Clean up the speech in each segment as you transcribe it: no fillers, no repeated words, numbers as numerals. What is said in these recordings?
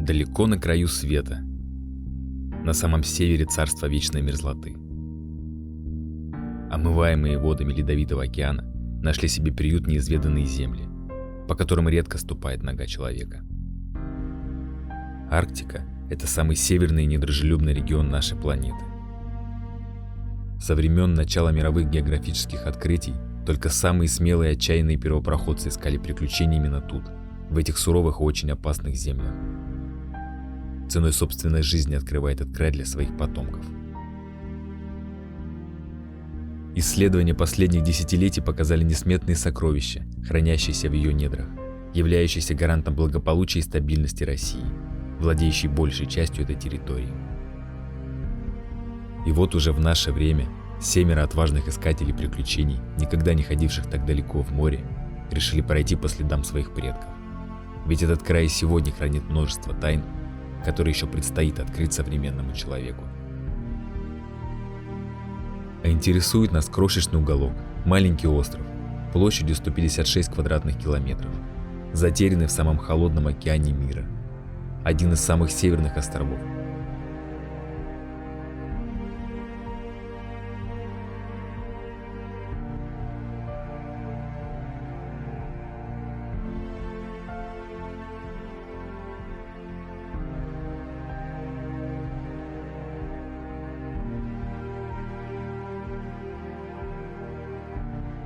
Далеко на краю света, на самом севере царства вечной мерзлоты, омываемые водами Ледовитого океана нашли себе приют неизведанные земли, по которым редко ступает нога человека. Арктика – это самый северный и недружелюбный регион нашей планеты. Со времен начала мировых географических открытий только самые смелые и отчаянные первопроходцы искали приключений именно тут, в этих суровых и очень опасных землях. Ценой собственной жизни открывает этот край для своих потомков. Исследования последних десятилетий показали несметные сокровища, хранящиеся в ее недрах, являющиеся гарантом благополучия и стабильности России, владеющей большей частью этой территории. И вот уже в наше время 7 отважных искателей приключений, никогда не ходивших так далеко в море, решили пройти по следам своих предков. Ведь этот край и сегодня хранит множество тайн, которые еще предстоит открыть современному человеку. А интересует нас крошечный уголок, маленький остров, площадью 156 квадратных километров, затерянный в самом холодном океане мира, один из самых северных островов.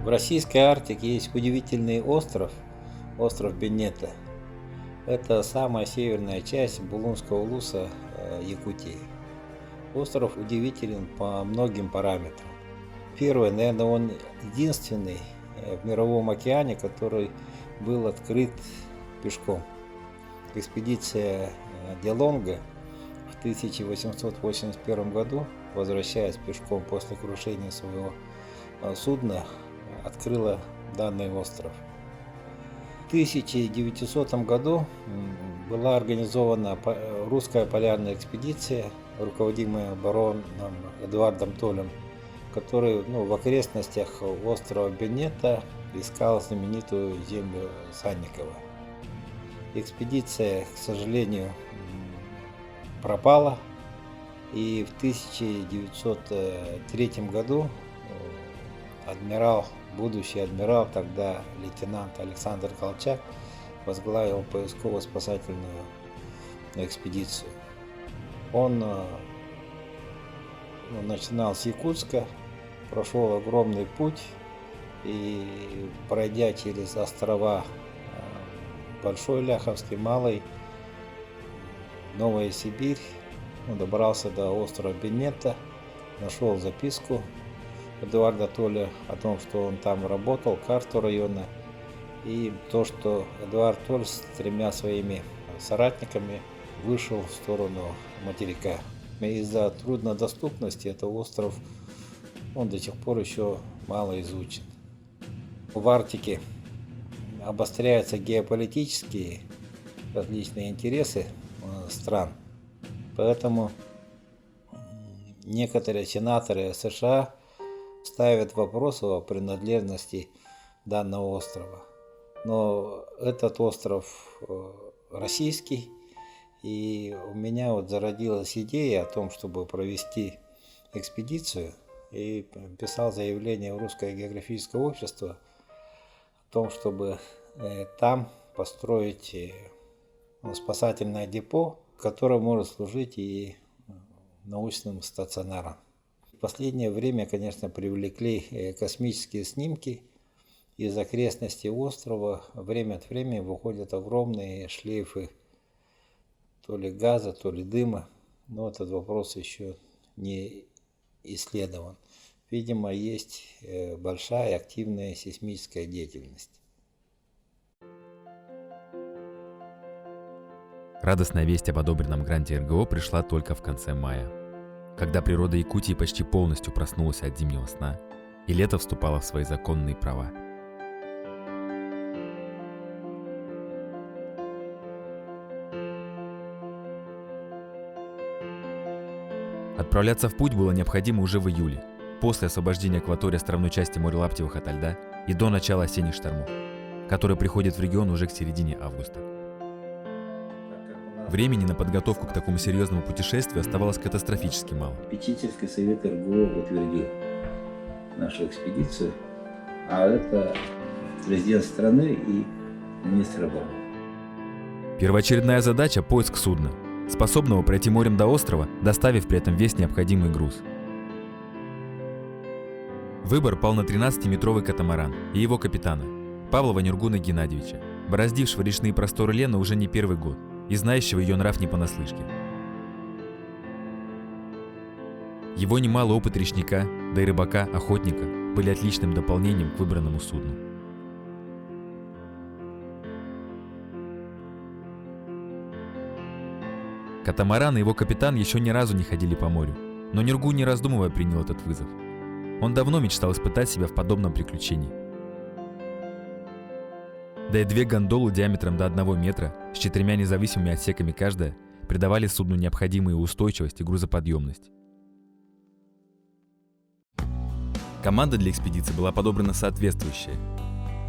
В российской Арктике есть удивительный остров Беннета. Это самая северная часть Булунского улуса Якутии. Остров удивителен по многим параметрам. Первое, наверное, он единственный в Мировом океане, который был открыт пешком. Экспедиция Делонга в 1881 году, возвращаясь пешком после крушения своего судна, открыла данный остров. В 1900 году была организована русская полярная экспедиция, руководимая бароном Эдуардом Толлем, который в окрестностях острова Беннета искал знаменитую землю Санникова. Экспедиция, к сожалению, пропала, и в 1903 году будущий адмирал, тогда лейтенант Александр Колчак, возглавил поисково-спасательную экспедицию. Он начинал с Якутска, прошел огромный путь и, пройдя через острова Большой Ляховский, Малый, Новая Сибирь, добрался до острова Беннета, нашел записку Эдуарда Толля о том, что он там работал, карту района, и то, что Эдуард Толь с 3 своими соратниками вышел в сторону материка. Из-за труднодоступности этот остров, он до сих пор еще мало изучен. В Арктике обостряются геополитические различные интересы стран, поэтому некоторые сенаторы США ставят вопрос о принадлежности данного острова. Но этот остров российский, и у меня зародилась идея о том, чтобы провести экспедицию, и писал заявление в Русское географическое общество о том, чтобы там построить спасательное депо, которое может служить и научным стационаром. В последнее время, конечно, привлекли космические снимки из окрестностей острова. Время от времени выходят огромные шлейфы то ли газа, то ли дыма. Но этот вопрос еще не исследован. Видимо, есть большая активная сейсмическая деятельность. Радостная весть об одобренном гранте РГО пришла только в конце мая, когда природа Якутии почти полностью проснулась от зимнего сна, и лето вступало в свои законные права. Отправляться в путь было необходимо уже в июле, после освобождения акватории островной части моря Лаптевых ото льда и до начала осенних штормов, которые приходят в регион уже к середине августа. Времени на подготовку к такому серьезному путешествию оставалось катастрофически мало. Попечительский совет РГО утвердил нашу экспедицию, а это президент страны и министр обороны. Первоочередная задача – поиск судна, способного пройти морем до острова, доставив при этом весь необходимый груз. Выбор пал на 13-метровый катамаран и его капитана, Павла Нюргуна Геннадьевича, бороздившего речные просторы Лены уже не первый год и знающего ее нрав не понаслышке. Его немалый опыт речника, да и рыбака, охотника были отличным дополнением к выбранному судну. Катамаран и его капитан еще ни разу не ходили по морю, но Нюргун, не раздумывая, принял этот вызов. Он давно мечтал испытать себя в подобном приключении. Да и 2 гондолы диаметром до 1 метра с 4 независимыми отсеками каждая придавали судну необходимую устойчивость и грузоподъемность. Команда для экспедиции была подобрана соответствующая.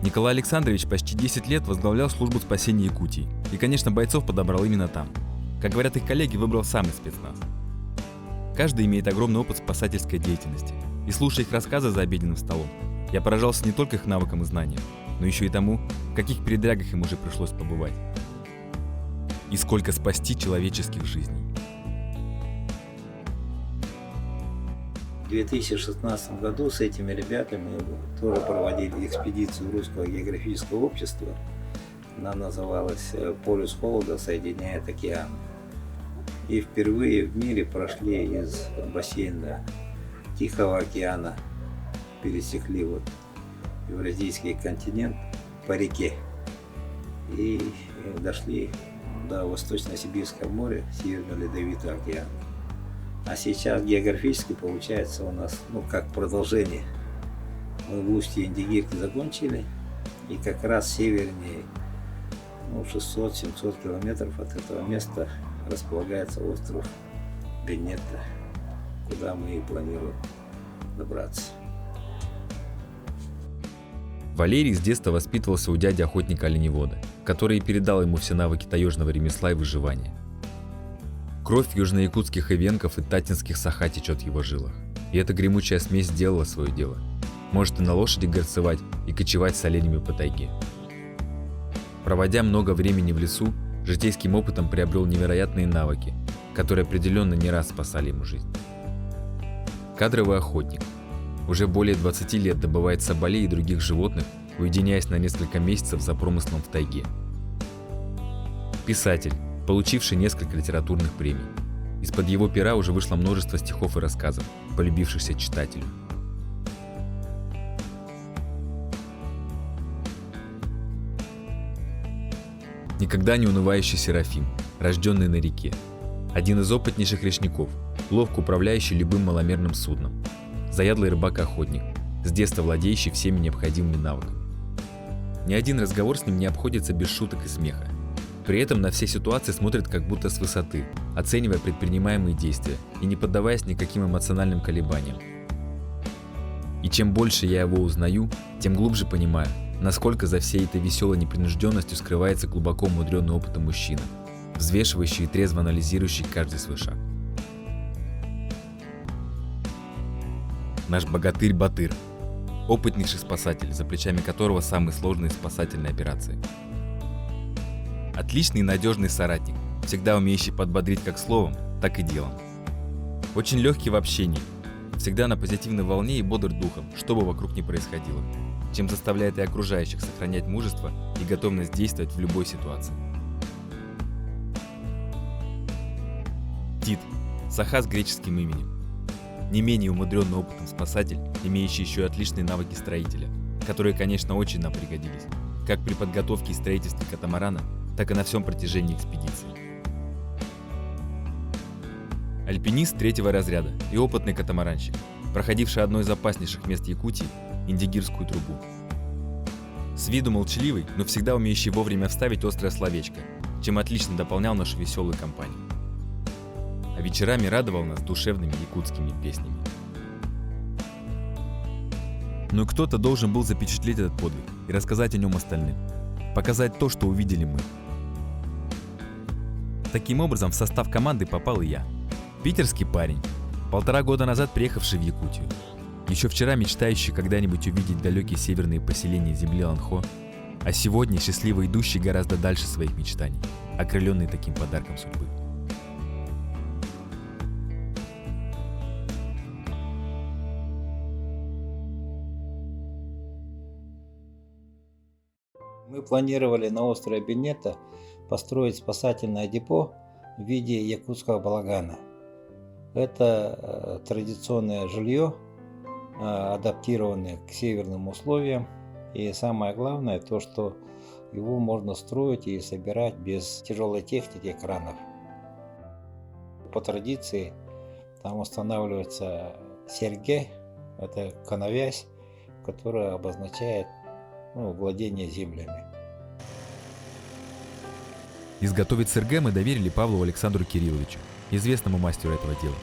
Николай Александрович почти 10 лет возглавлял службу спасения Якутии и, конечно, бойцов подобрал именно там. Как говорят их коллеги, выбрал самый спецназ. Каждый имеет огромный опыт спасательской деятельности, и слушая их рассказы за обеденным столом, я поражался не только их навыкам и знаниям, но еще и тому, в каких передрягах им уже пришлось побывать. И сколько спасти человеческих жизней. В 2016 году с этими ребятами тоже проводили экспедицию Русского географического общества. Она называлась «Полюс холода соединяет океаны». И впервые в мире прошли из бассейна Тихого океана, пересекли Евразийский континент по реке и дошли до Восточно-Сибирского моря, Северно-Ледовитого океана. А сейчас географически получается у нас, как продолжение. Мы в устье Индигирки закончили, и как раз севернее, 600-700 километров от этого места располагается остров Бенетта, куда мы и планируем добраться. Валерий с детства воспитывался у дяди охотника-оленевода, который передал ему все навыки таежного ремесла и выживания. Кровь южноякутских эвенков и татинских саха течет в его жилах, и эта гремучая смесь сделала свое дело. Может и на лошади горцевать, и кочевать с оленями по тайге. Проводя много времени в лесу, житейским опытом приобрел невероятные навыки, которые определенно не раз спасали ему жизнь. Кадровый охотник. Уже более 20 лет добывает соболей и других животных, уединяясь на несколько месяцев за промыслом в тайге. Писатель, получивший несколько литературных премий. Из-под его пера уже вышло множество стихов и рассказов, полюбившихся читателю. Никогда не унывающий Серафим, рожденный на реке. Один из опытнейших речников, ловко управляющий любым маломерным судном. Заядлый рыбак-охотник, с детства владеющий всеми необходимыми навыками. Ни один разговор с ним не обходится без шуток и смеха. При этом на все ситуации смотрит как будто с высоты, оценивая предпринимаемые действия и не поддаваясь никаким эмоциональным колебаниям. И чем больше я его узнаю, тем глубже понимаю, насколько за всей этой веселой непринужденностью скрывается глубоко умудренный опытом мужчина, взвешивающий и трезво анализирующий каждый свой шаг. Наш богатырь Батыр, опытнейший спасатель, за плечами которого самые сложные спасательные операции. Отличный и надежный соратник, всегда умеющий подбодрить как словом, так и делом. Очень легкий в общении, всегда на позитивной волне и бодр духом, что бы вокруг ни происходило, чем заставляет и окружающих сохранять мужество и готовность действовать в любой ситуации. Тит, саха с греческим именем. Не менее умудренный опытом спасатель, имеющий еще и отличные навыки строителя, которые, конечно, очень нам пригодились, как при подготовке и строительстве катамарана, так и на всем протяжении экспедиции. Альпинист 3-го разряда и опытный катамаранщик, проходивший одно из опаснейших мест Якутии – Индигирскую трубу. С виду молчаливый, но всегда умеющий вовремя вставить острое словечко, чем отлично дополнял нашу веселую компанию. А вечерами радовал нас душевными якутскими песнями. Но кто-то должен был запечатлеть этот подвиг и рассказать о нем остальным, показать то, что увидели мы. таким образом в состав команды попал и я. Питерский парень, 1,5 года назад приехавший в Якутию. Еще вчера мечтающий когда-нибудь увидеть далекие северные поселения земли Ланхо, а сегодня счастливо идущий гораздо дальше своих мечтаний, окрыленный таким подарком судьбы. Мы планировали на острове Бенето построить спасательное депо в виде якутского балагана. Это традиционное жилье, адаптированное к северным условиям. И самое главное, то, что его можно строить и собирать без тяжелой техники, кранов. По традиции там устанавливается серге, это коновязь, которая обозначает владение землями. Изготовить СРГ мы доверили Павлу Александру Кирилловичу, известному мастеру этого дела.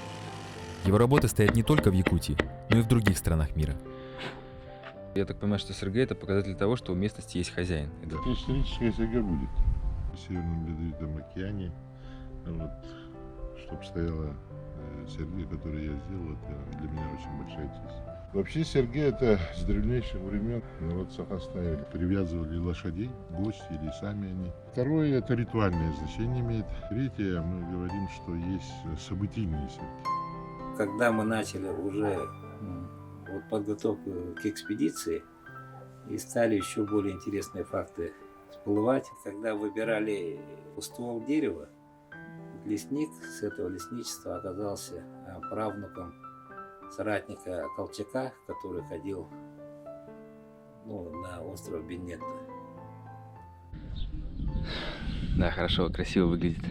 Его работы стоят не только в Якутии, но и в других странах мира. Я так понимаю, что СРГ — это показатель того, что у местности есть хозяин. Историческая СРГ будет в Северном Ледовитом океане. Чтобы стояла СРГ, которую я сделал, это для меня очень большая честь. Вообще СРГ — это с древнейших времен народ Саха ставили, привязывали лошадей, гости или сами они. Второе — это ритуальное значение имеет. Третье — мы говорим, что есть событийные СРГ. Когда мы начали уже подготовку к экспедиции, и стали еще более интересные факты всплывать, когда выбирали ствол дерева, лесник с этого лесничества оказался правнуком соратника Колчака, который ходил на остров Бенето. Да, хорошо, красиво выглядит.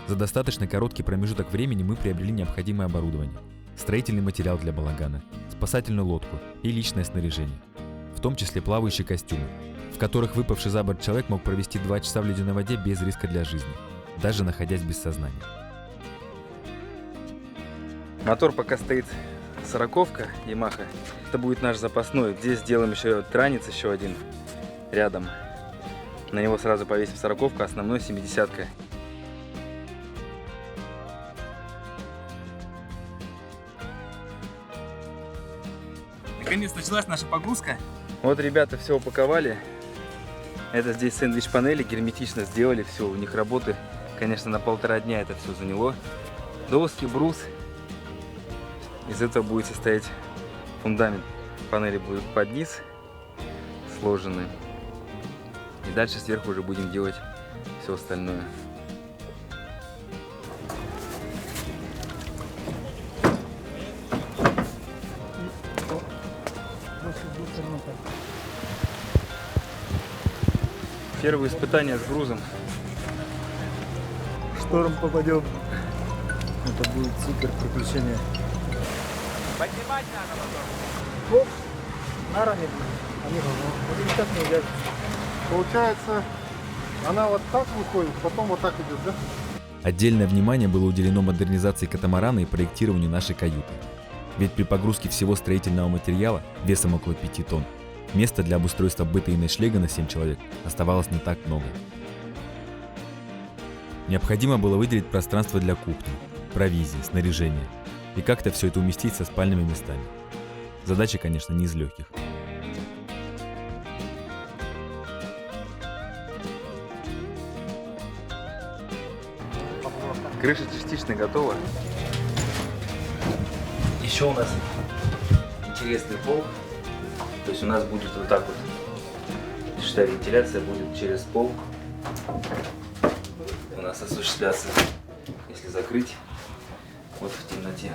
За достаточно короткий промежуток времени мы приобрели необходимое оборудование, строительный материал для балагана, спасательную лодку и личное снаряжение, в том числе плавающие костюмы, в которых выпавший за борт человек мог провести 2 часа в ледяной воде без риска для жизни, даже находясь без сознания. Мотор пока стоит 40-ка Yamaha. Это будет наш запасной. Здесь сделаем еще транец, еще один рядом. На него сразу повесим 40-ку, основной 70-ка. Наконец началась наша погрузка. Вот ребята все упаковали. Это здесь сэндвич-панели герметично сделали. Все, у них работы, конечно, на 1,5 дня это все заняло. Доски, брус. Из этого будет состоять фундамент. Панели будут под низ сложены. И дальше сверху уже будем делать все остальное. Первые испытания с грузом. Шторм попадем. Это будет супер приключение. Поднимать надо потом. На раме. Они вот никак не уляжутся. Получается, она вот так выходит, потом вот так идет, да? Отдельное внимание было уделено модернизации катамарана и проектированию нашей каюты. Ведь при погрузке всего строительного материала весом около 5 тонн места для обустройства быта и ночлега на 7 человек оставалось не так много. Необходимо было выделить пространство для кухни, провизии, снаряжения и как-то все это уместить со спальными местами. Задача, конечно, не из легких. Крыша частично готова. Еще у нас интересный пол. То есть у нас будет вот так вот. Считай, вентиляция будет через пол. У нас осуществляться, если закрыть, вот в темноте.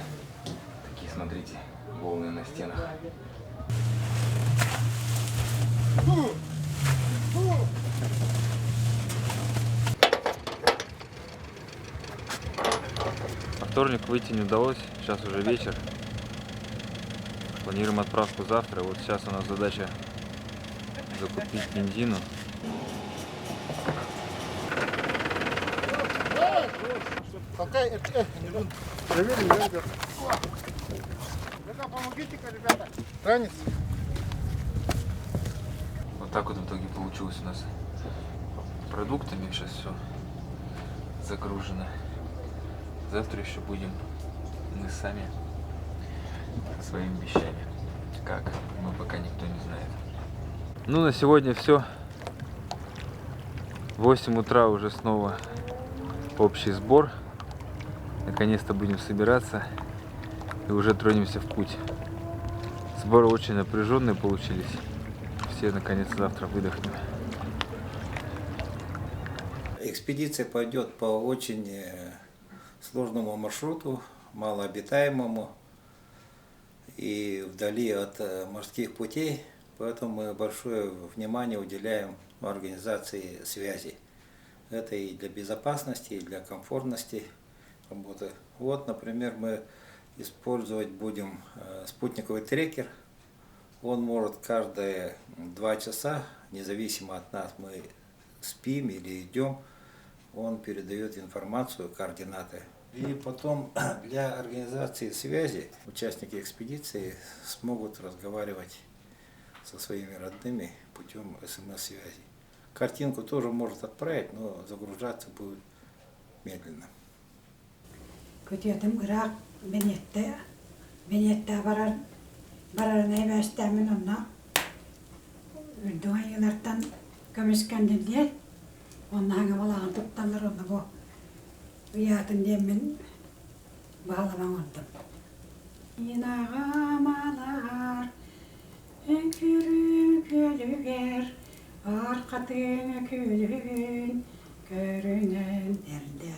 Такие, смотрите, волны на стенах. Во вторник выйти не удалось, сейчас уже вечер. Планируем отправку завтра. Вот сейчас у нас задача закупить бензину. Проверим, ребята. Помогите-ка, ребята. Ранец. Вот так вот в итоге получилось у нас. Продуктами сейчас все загружено. Завтра еще будем мы сами со своими вещами. Как? Мы пока никто не знает. Ну, на сегодня все. В 8 утра уже снова общий сбор. Наконец-то будем собираться и уже тронемся в путь. Сборы очень напряженные получились. Все наконец завтра выдохнем. Экспедиция пойдет по очень сложному маршруту, малообитаемому и вдали от морских путей, поэтому мы большое внимание уделяем организации связи. Это и для безопасности, и для комфортности работы. Вот, например, мы использовать будем спутниковый трекер. Он может каждые 2 часа, независимо от нас, мы спим или идем, он передает информацию, координаты. И потом для организации связи участники экспедиции смогут разговаривать со своими родными путем СМС-связи. Картинку тоже может отправить, но загружаться будет медленно. Kötüyordum Irak Benet'te bararına evestəmin onunla ürdüğün yıllardan kömüskendin diye ondan havalan tuttanlar onu bu uyatın diye ben bağlamam oldum. Yinağamalar önkürü gölüger arkatını külün görünen elde.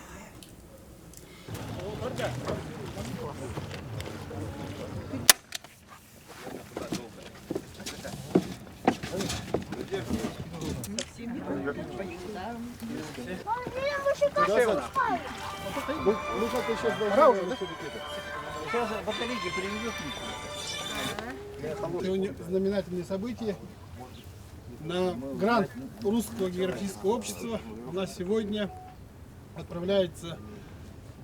Сегодня знаменательное событие. На грант Русского географического общества у нас сегодня отправляется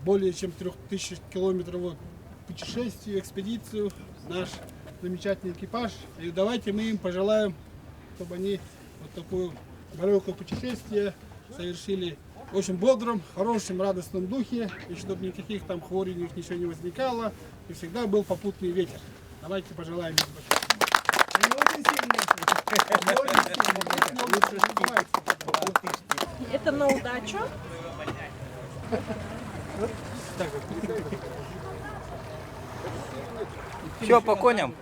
более чем 3000-километровое путешествие, экспедицию, наш замечательный экипаж. И давайте мы им пожелаем, чтобы они вот такое далекое путешествие совершили в очень бодром, хорошем, радостном духе, и чтобы никаких там хворей у них ничего не возникало, и всегда был попутный ветер. Давайте пожелаем им. Это на удачу. Все, по коням.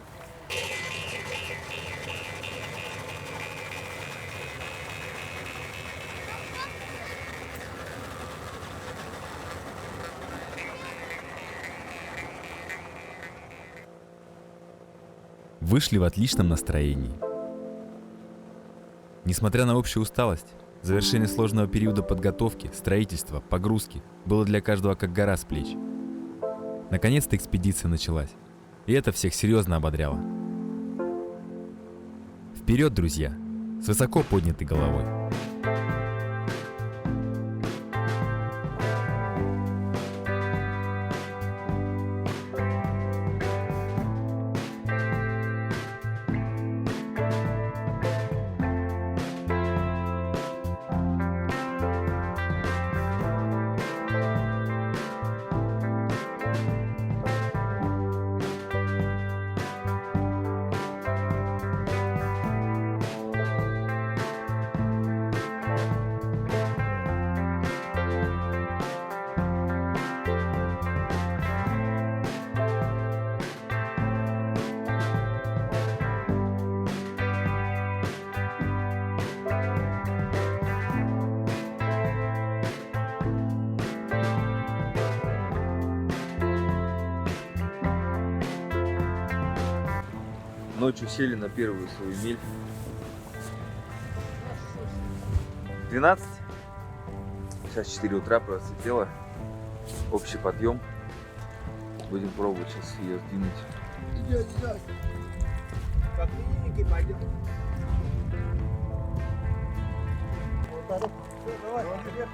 Вышли в отличном настроении. Несмотря на общую усталость, завершение сложного периода подготовки, строительства, погрузки было для каждого как гора с плеч. Наконец-то экспедиция началась, и это всех серьезно ободряло. Вперед, друзья, с высоко поднятой головой. Ночью сели на первую свою миль. 12. Сейчас 4 утра просветло. Общий подъем. Будем пробовать сейчас ее сдвинуть. Как миленький пойдем. Давай, вверх.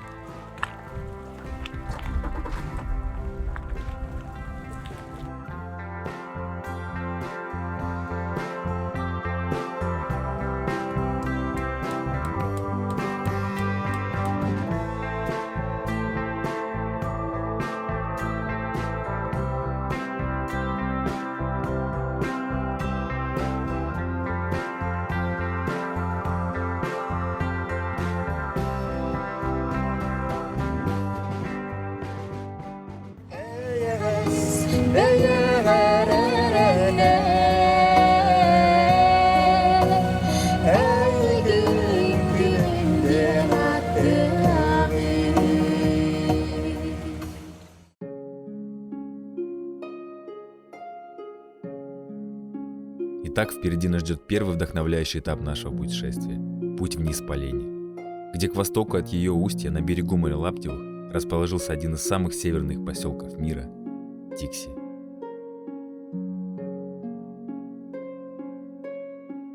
Итак, впереди нас ждет первый вдохновляющий этап нашего путешествия – путь вниз по Лене, где к востоку от ее устья на берегу моря Лаптевых расположился один из самых северных поселков мира – Тикси.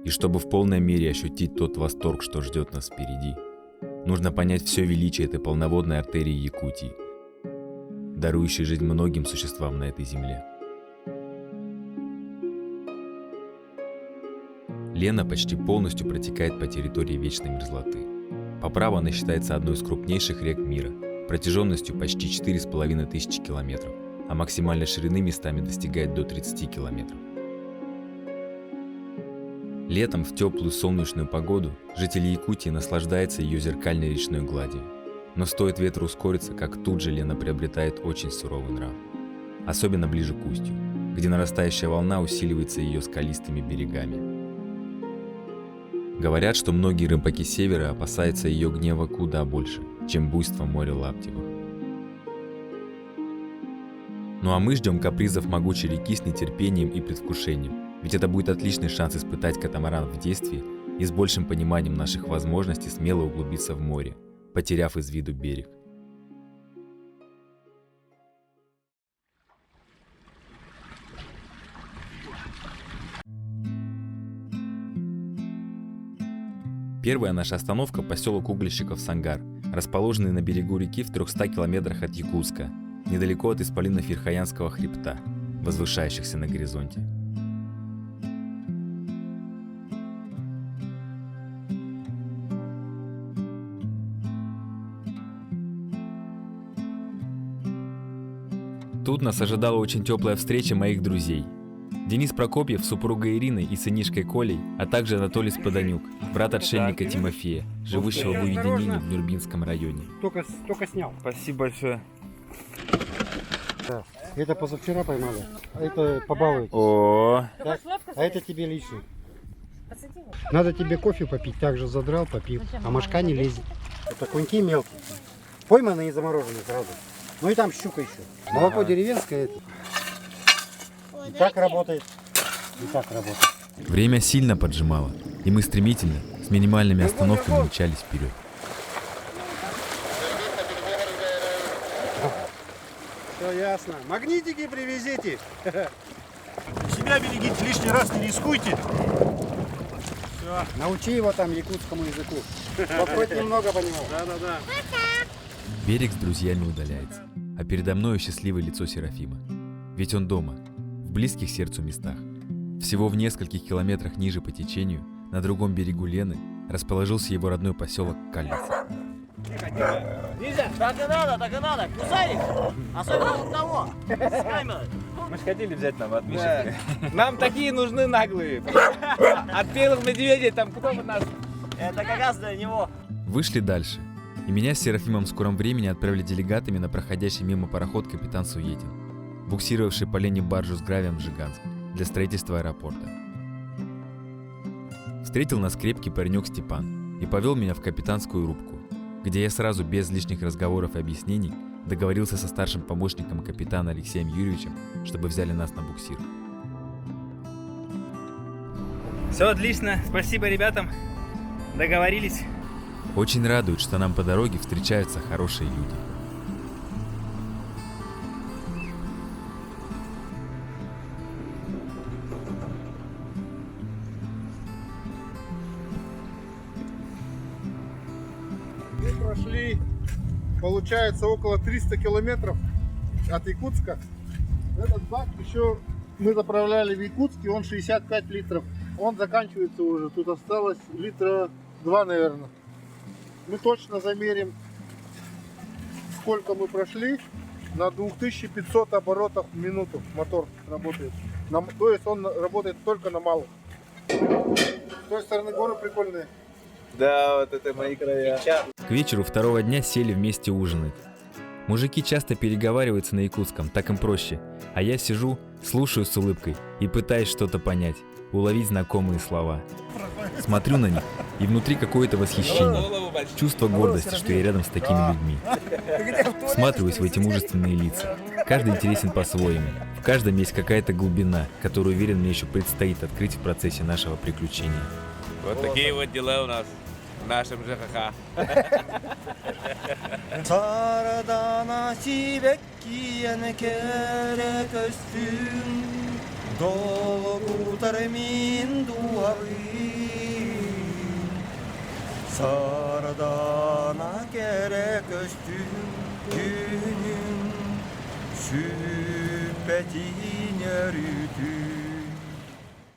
И чтобы в полной мере ощутить тот восторг, что ждет нас впереди, нужно понять все величие этой полноводной артерии Якутии, дарующей жизнь многим существам на этой земле. Лена почти полностью протекает по территории вечной мерзлоты. По праву она считается одной из крупнейших рек мира, протяженностью почти 4500 километров, а максимальной ширины местами достигает до 30 километров. Летом в теплую солнечную погоду жители Якутии наслаждаются ее зеркальной речной гладью. Но стоит ветру ускориться, как тут же Лена приобретает очень суровый нрав. Особенно ближе к устью, где нарастающая волна усиливается ее скалистыми берегами. Говорят, что многие рыбаки севера опасаются ее гнева куда больше, чем буйства моря Лаптевых. Ну а мы ждем капризов могучей реки с нетерпением и предвкушением, ведь это будет отличный шанс испытать катамаран в действии и с большим пониманием наших возможностей смело углубиться в море, потеряв из виду берег. Первая наша остановка – поселок угольщиков Сангар, расположенный на берегу реки в 300 километрах от Якутска, недалеко от исполинов Верхоянского хребта, возвышающихся на горизонте. Тут нас ожидала очень теплая встреча моих друзей. Денис Прокопьев с супругой Ириной и сынишкой Колей, а также Анатолий Споданюк, брат отшельника Тимофея, живущего в уединении в Нюрбинском районе. Только снял. Спасибо большое. Да. Это позавчера поймали, а это побалует. О, Так? А это тебе лично. Надо тебе кофе попить, также задрал, попил, а мошка не лезет. Это коньки мелкие, пойманные и замороженные сразу. Ну и там щука еще. Молоко деревенское это. И так работает, и так работает. Время сильно поджимало, и мы стремительно, с минимальными остановками мчались вперед. Все ясно. Магнитики привезите. Себя берегите, лишний раз не рискуйте. Научи его там якутскому языку. Чтоб хоть немного понимал. Да. Берег с друзьями удаляется, а передо мною счастливое лицо Серафима. Ведь он дома, в близких сердцу местах. Всего в нескольких километрах ниже по течению, на другом берегу Лены, расположился его родной поселок Калица. нельзя. Так и надо. Кусай их. Особенно вот того. С камерой. Мы же хотели взять нам от Миши. Нам такие нужны наглые. От белых медведей там кто бы нас... Это как раз для него. Вышли дальше, и меня с Серафимом в скором времени отправили делегатами на проходящий мимо пароход капитан Суетин, буксировавший по Лене баржу с гравием в Жиганск для строительства аэропорта. Встретил нас крепкий паренек Степан и повел меня в капитанскую рубку, где я сразу без лишних разговоров и объяснений договорился со старшим помощником капитана Алексеем Юрьевичем, чтобы взяли нас на буксир. Все отлично. Спасибо ребятам. Договорились. Очень радует, что нам по дороге встречаются хорошие люди. Мы прошли, получается, около 300 километров от Якутска. Этот бак еще мы заправляли в Якутске, он 65 литров. Он заканчивается уже, тут осталось литра 2, наверное. Мы точно замерим, сколько мы прошли. На 2500 оборотов в минуту мотор работает. То есть он работает только на малых. С той стороны горы прикольные. Да, вот это мои края. К вечеру второго дня сели вместе ужинать. Мужики часто переговариваются на якутском, так им проще. А я сижу, слушаю с улыбкой и пытаюсь что-то понять, уловить знакомые слова. Смотрю на них, и внутри какое-то восхищение, чувство гордости, что я рядом с такими людьми. Всматриваюсь в эти мужественные лица. Каждый интересен по-своему. В каждом есть какая-то глубина, которую, уверен, мне еще предстоит открыть в процессе нашего приключения. Вот такие вот дела у нас в нашем ЖХХ.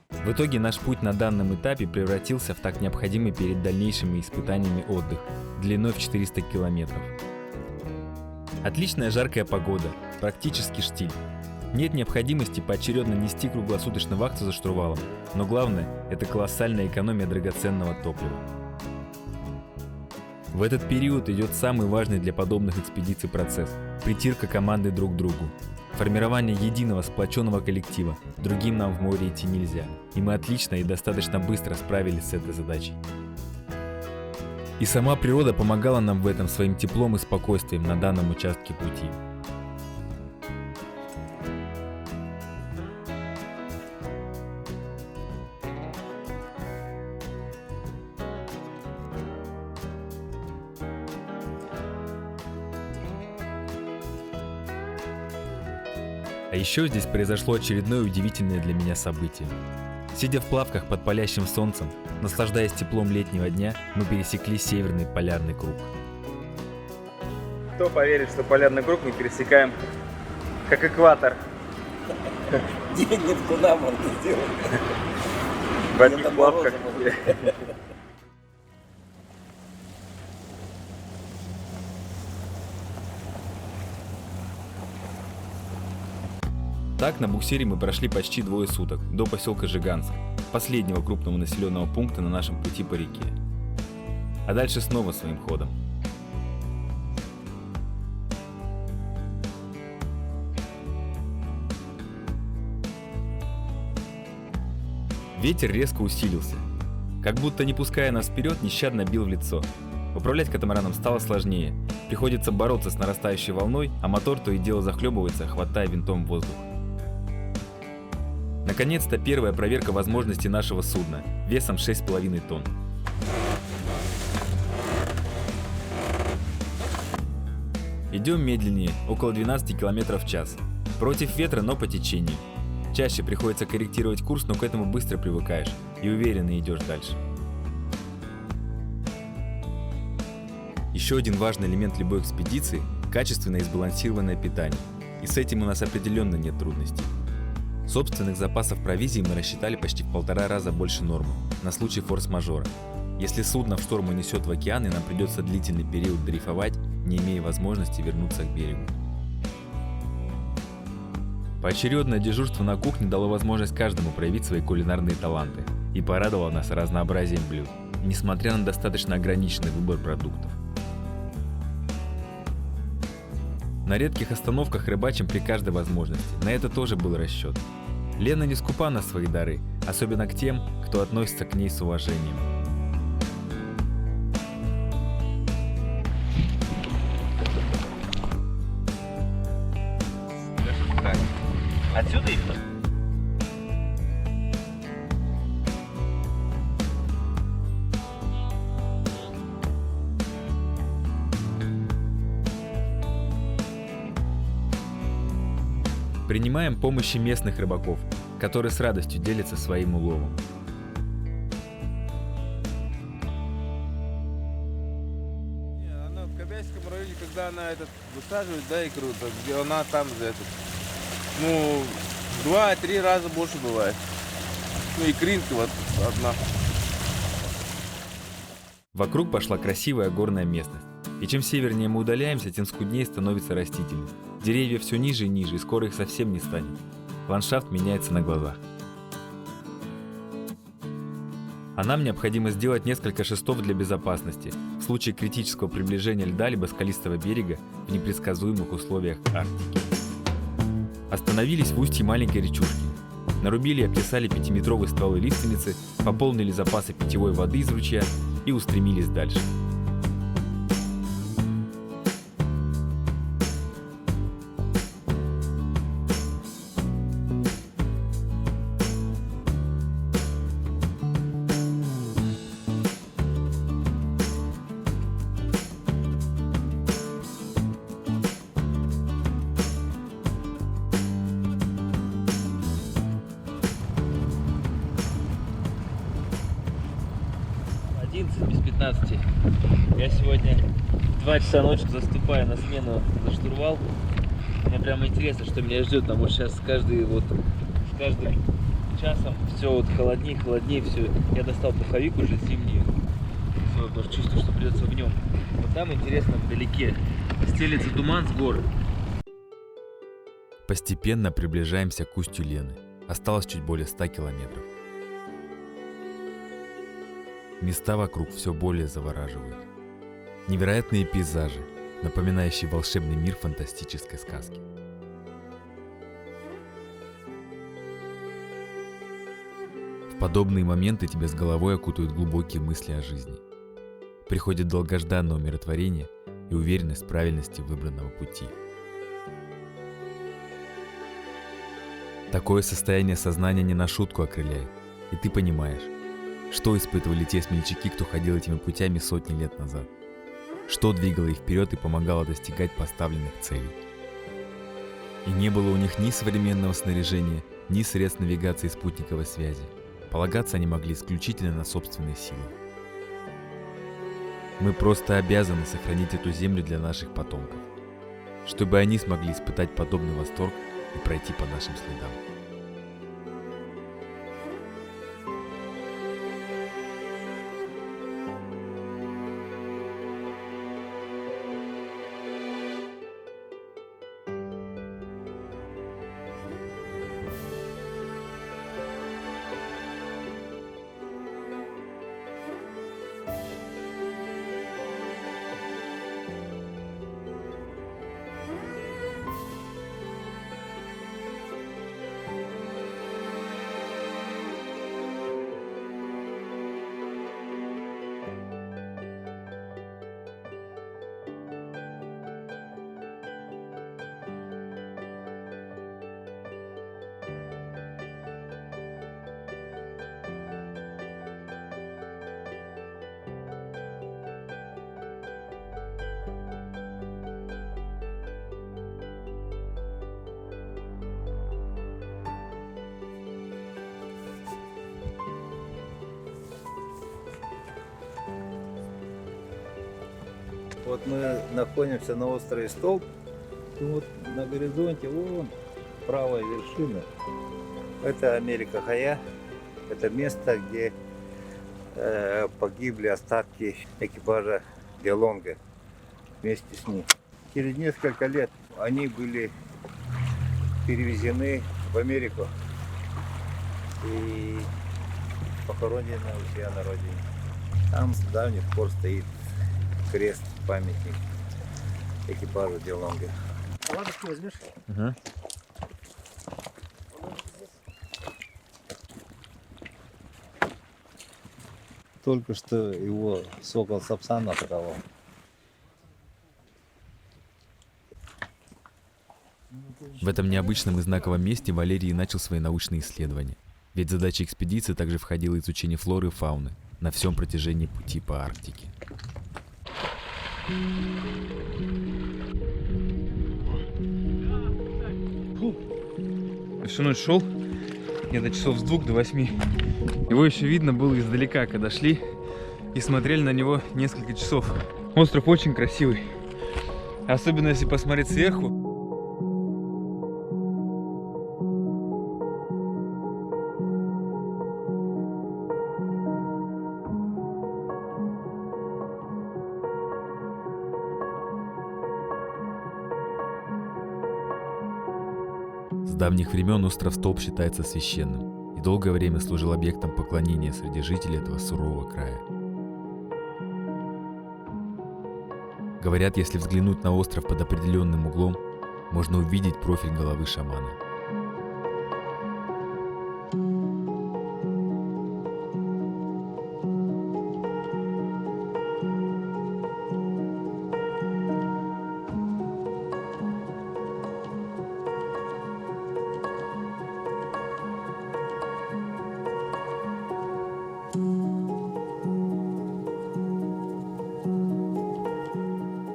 В итоге наш путь на данном этапе превратился в так необходимый перед дальнейшими испытаниями отдых, длиной в 400 километров. Отличная жаркая погода, практически штиль. Нет необходимости поочередно нести круглосуточно вахту за штурвалом, но главное – это колоссальная экономия драгоценного топлива. В этот период идет самый важный для подобных экспедиций процесс – притирка команды друг к другу. Формирование единого сплоченного коллектива, другим нам в море идти нельзя, и мы отлично и достаточно быстро справились с этой задачей. И сама природа помогала нам в этом своим теплом и спокойствием на данном участке пути. А еще здесь произошло очередное удивительное для меня событие. Сидя в плавках под палящим солнцем, наслаждаясь теплом летнего дня, мы пересекли Северный полярный круг. Кто поверит, что полярный круг мы пересекаем как экватор? Денег куда можно сделать? В одних плавках. Так на буксире мы прошли почти 2 суток, до поселка Жиганск, последнего крупного населенного пункта на нашем пути по реке. А дальше снова своим ходом. Ветер резко усилился. Как будто не пуская нас вперед, нещадно бил в лицо. Управлять катамараном стало сложнее. Приходится бороться с нарастающей волной, а мотор то и дело захлебывается, хватая винтом воздух. Наконец-то первая проверка возможностей нашего судна, весом 6,5 тонн. Идем медленнее, около 12 км в час. Против ветра, но по течению. Чаще приходится корректировать курс, но к этому быстро привыкаешь и уверенно идешь дальше. Еще один важный элемент любой экспедиции – качественное и сбалансированное питание. И с этим у нас определенно нет трудностей. Собственных запасов провизии мы рассчитали почти в 1,5 раза больше нормы, на случай форс-мажора. Если судно в шторм унесет в океан, и нам придется длительный период дрейфовать, не имея возможности вернуться к берегу. Поочередное дежурство на кухне дало возможность каждому проявить свои кулинарные таланты и порадовало нас разнообразием блюд, несмотря на достаточно ограниченный выбор продуктов. На редких остановках рыбачим при каждой возможности, на это тоже был расчет. Лена не скупа на свои дары, особенно к тем, кто относится к ней с уважением. Отсюда именно? Принимаем помощи местных рыбаков, которые с радостью делятся своим уловом. Она в Кобяйском районе, когда она высаживает, да, икру, где она там за 2-3 раза больше бывает. Икринка вот одна. Вокруг пошла красивая горная местность. И чем севернее мы удаляемся, тем скуднее становится растительность. Деревья все ниже и ниже, и скоро их совсем не станет. Ландшафт меняется на глазах. А нам необходимо сделать несколько шестов для безопасности, в случае критического приближения льда либо скалистого берега в непредсказуемых условиях Арктики. Остановились в устье маленькой речушки. Нарубили и обтесали 5-метровые стволы лиственницы, пополнили запасы питьевой воды из ручья и устремились дальше. Без 15. Я сегодня в 2 часа ночи заступаю на смену за штурвал. Мне прямо интересно, что меня ждет, потому что сейчас с каждым часом все вот холоднее, все. Я достал пуховик уже зимний, потому что чувствую, что придется в нем. Вот там интересно вдалеке стелется туман с гор. Постепенно приближаемся к устью Лены. Осталось чуть более 100 километров. Места вокруг все более завораживают. Невероятные пейзажи, напоминающие волшебный мир фантастической сказки. В подобные моменты тебя с головой окутают глубокие мысли о жизни. Приходит долгожданное умиротворение и уверенность в правильности выбранного пути. Такое состояние сознания не на шутку окрыляет, и ты понимаешь, что испытывали те смельчаки, кто ходил этими путями сотни лет назад? Что двигало их вперед и помогало достигать поставленных целей? И не было у них ни современного снаряжения, ни средств навигации и спутниковой связи. Полагаться они могли исключительно на собственные силы. Мы просто обязаны сохранить эту землю для наших потомков, чтобы они смогли испытать подобный восторг и пройти по нашим следам. Вот мы находимся на острове Столб, и вот на горизонте вон правая вершина. Это Америка Хая, это место, где погибли остатки экипажа Делонга вместе с ним. Через несколько лет они были перевезены в Америку и похоронены у себя на родине. Там с давних пор стоит крест, памятник экипажу Делонга. Ладушку возьмешь? Ага. Только что его сокол Сапсан атаковал. В этом необычном и знаковом месте Валерий начал свои научные исследования. Ведь задача экспедиции также входила изучение флоры и фауны на всем протяжении пути по Арктике. Всю ночь шел, где-то часов с 2 до 8. Его еще видно было издалека, когда шли и смотрели на него несколько часов. Остров очень красивый, особенно если посмотреть сверху. С давних времен остров Столб считается священным и долгое время служил объектом поклонения среди жителей этого сурового края. Говорят, если взглянуть на остров под определенным углом, можно увидеть профиль головы шамана.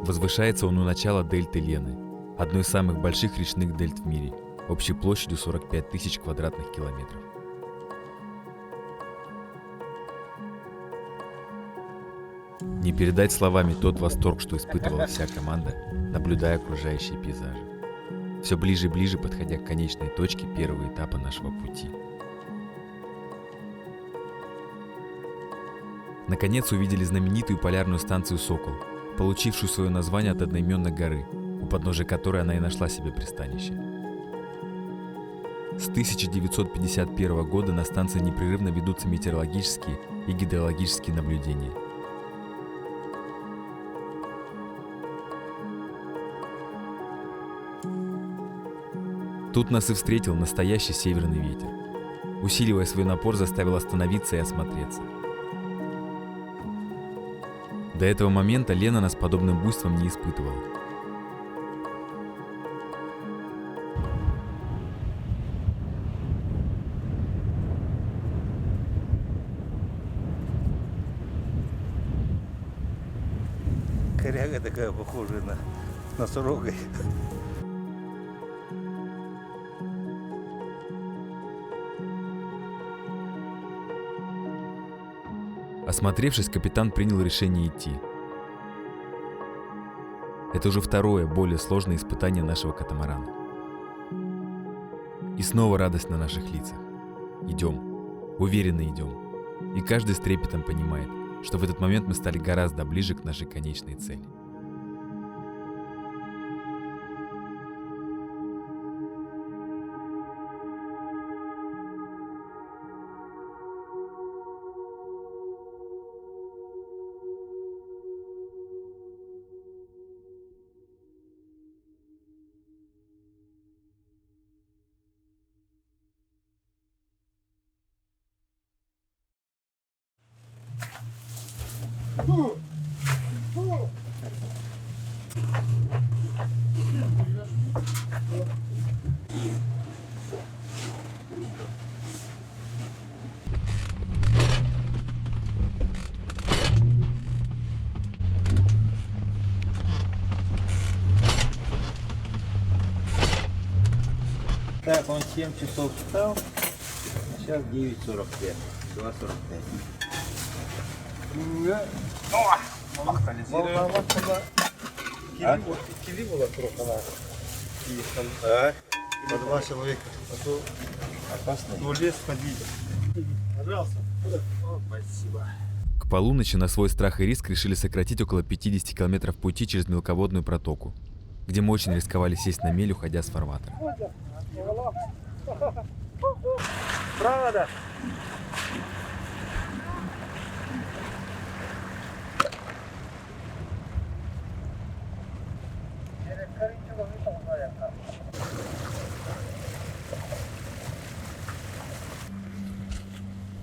Возвышается он у начала дельты Лены, одной из самых больших речных дельт в мире, общей площадью 45 тысяч квадратных километров. Не передать словами тот восторг, что испытывала вся команда, наблюдая окружающие пейзажи, все ближе и ближе подходя к конечной точке первого этапа нашего пути. Наконец увидели знаменитую полярную станцию «Сокол», получившую свое название от одноименной горы, у подножия которой она и нашла себе пристанище. С 1951 года на станции непрерывно ведутся метеорологические и гидрологические наблюдения. Тут нас и встретил настоящий северный ветер. Усиливая свой напор, заставил остановиться и осмотреться. До этого момента Лена нас подобным буйством не испытывала. Коряга такая, похожая на носорога. Осмотревшись, капитан принял решение идти. Это уже второе, более сложное испытание нашего катамарана. И снова радость на наших лицах. Идем, уверенно идем. И каждый с трепетом понимает, что в этот момент мы стали гораздо ближе к нашей конечной цели. Так, он 7 часов встал, сейчас 9:45, 2:45. Киливала трохи, по 2 человека, а то Опасно. в лес ходить. Пожалуйста. Спасибо. К полуночи на свой страх и риск решили сократить около 50 километров пути через мелководную протоку, где мы очень рисковали сесть на мель, уходя с фарватера. Правда?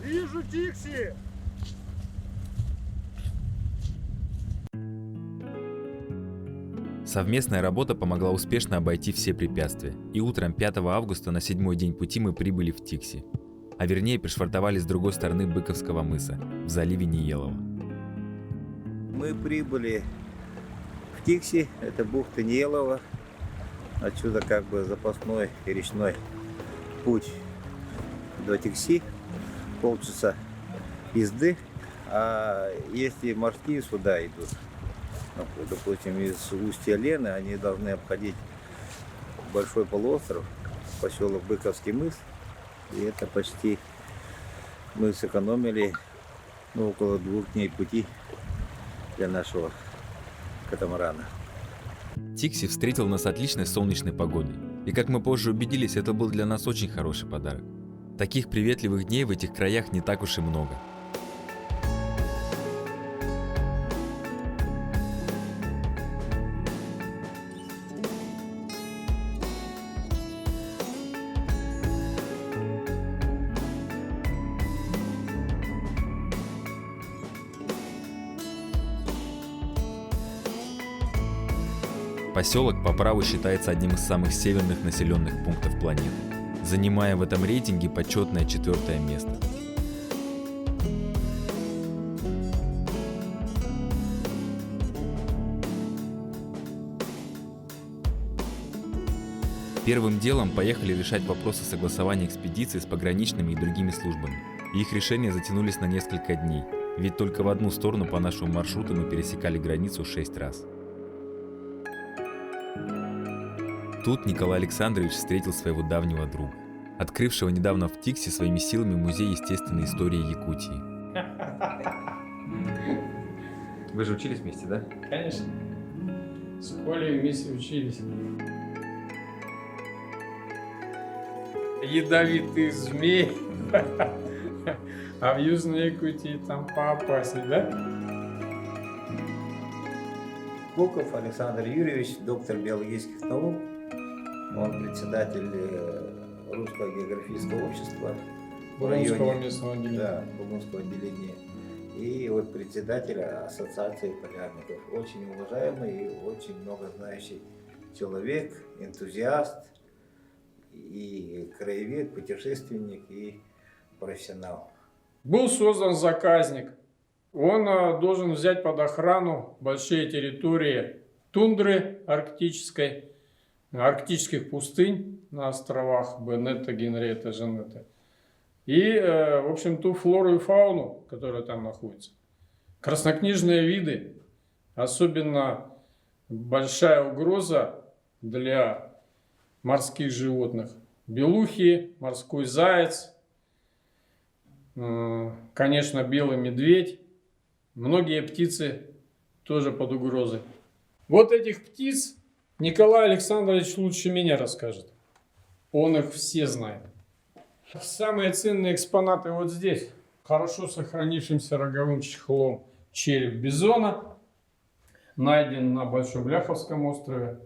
Вижу Тикси! Совместная работа помогла успешно обойти все препятствия, и утром 5 августа на 7-й день пути мы прибыли в Тикси, а вернее пришвартовались с другой стороны Быковского мыса, в заливе Ниелова. Мы прибыли в Тикси, это бухта Ниелова. Отсюда как бы запасной речной путь до Тикси, полчаса езды. А если морские суда идут, допустим, из устья Лены, они должны обходить большой полуостров, поселок Быковский мыс. И это почти мы сэкономили около 2 дней пути для нашего катамарана. Тикси встретил нас отличной солнечной погодой, и как мы позже убедились, это был для нас очень хороший подарок. Таких приветливых дней в этих краях не так уж и много. Поселок по праву считается одним из самых северных населенных пунктов планеты, занимая в этом рейтинге почетное 4-е место. Первым делом поехали решать вопросы согласования экспедиции с пограничными и другими службами. И их решения затянулись на несколько дней, ведь только в одну сторону по нашему маршруту мы пересекали границу 6 раз. Тут Николай Александрович встретил своего давнего друга, открывшего недавно в Тиксе своими силами музей естественной истории Якутии. Вы же учились вместе, да? Конечно. В школе вместе учились. Ядовитый змей. А в Южной Якутии там поопаснее, да? Буков Александр Юрьевич, доктор биологических наук. Он председатель Русского географического общества. Бурунского местного отделения. Да, Бурунского отделения. И вот председатель Ассоциации полярников. Очень уважаемый и очень много знающий человек, энтузиаст, и краевед, путешественник, и профессионал. Был создан заказник. Он должен взять под охрану большие территории тундры арктической, арктических пустынь на островах Бенетта, Генриетта, Женетта. И, в общем, ту флору и фауну, которая там находится. Краснокнижные виды, особенно большая угроза для морских животных. Белухи, морской заяц, конечно, белый медведь. Многие птицы тоже под угрозой. Вот этих птиц Николай Александрович лучше меня расскажет. Он их все знает. Самые ценные экспонаты вот здесь. Хорошо сохранившимся роговым чехлом череп бизона. Найден на Большобляховском острове.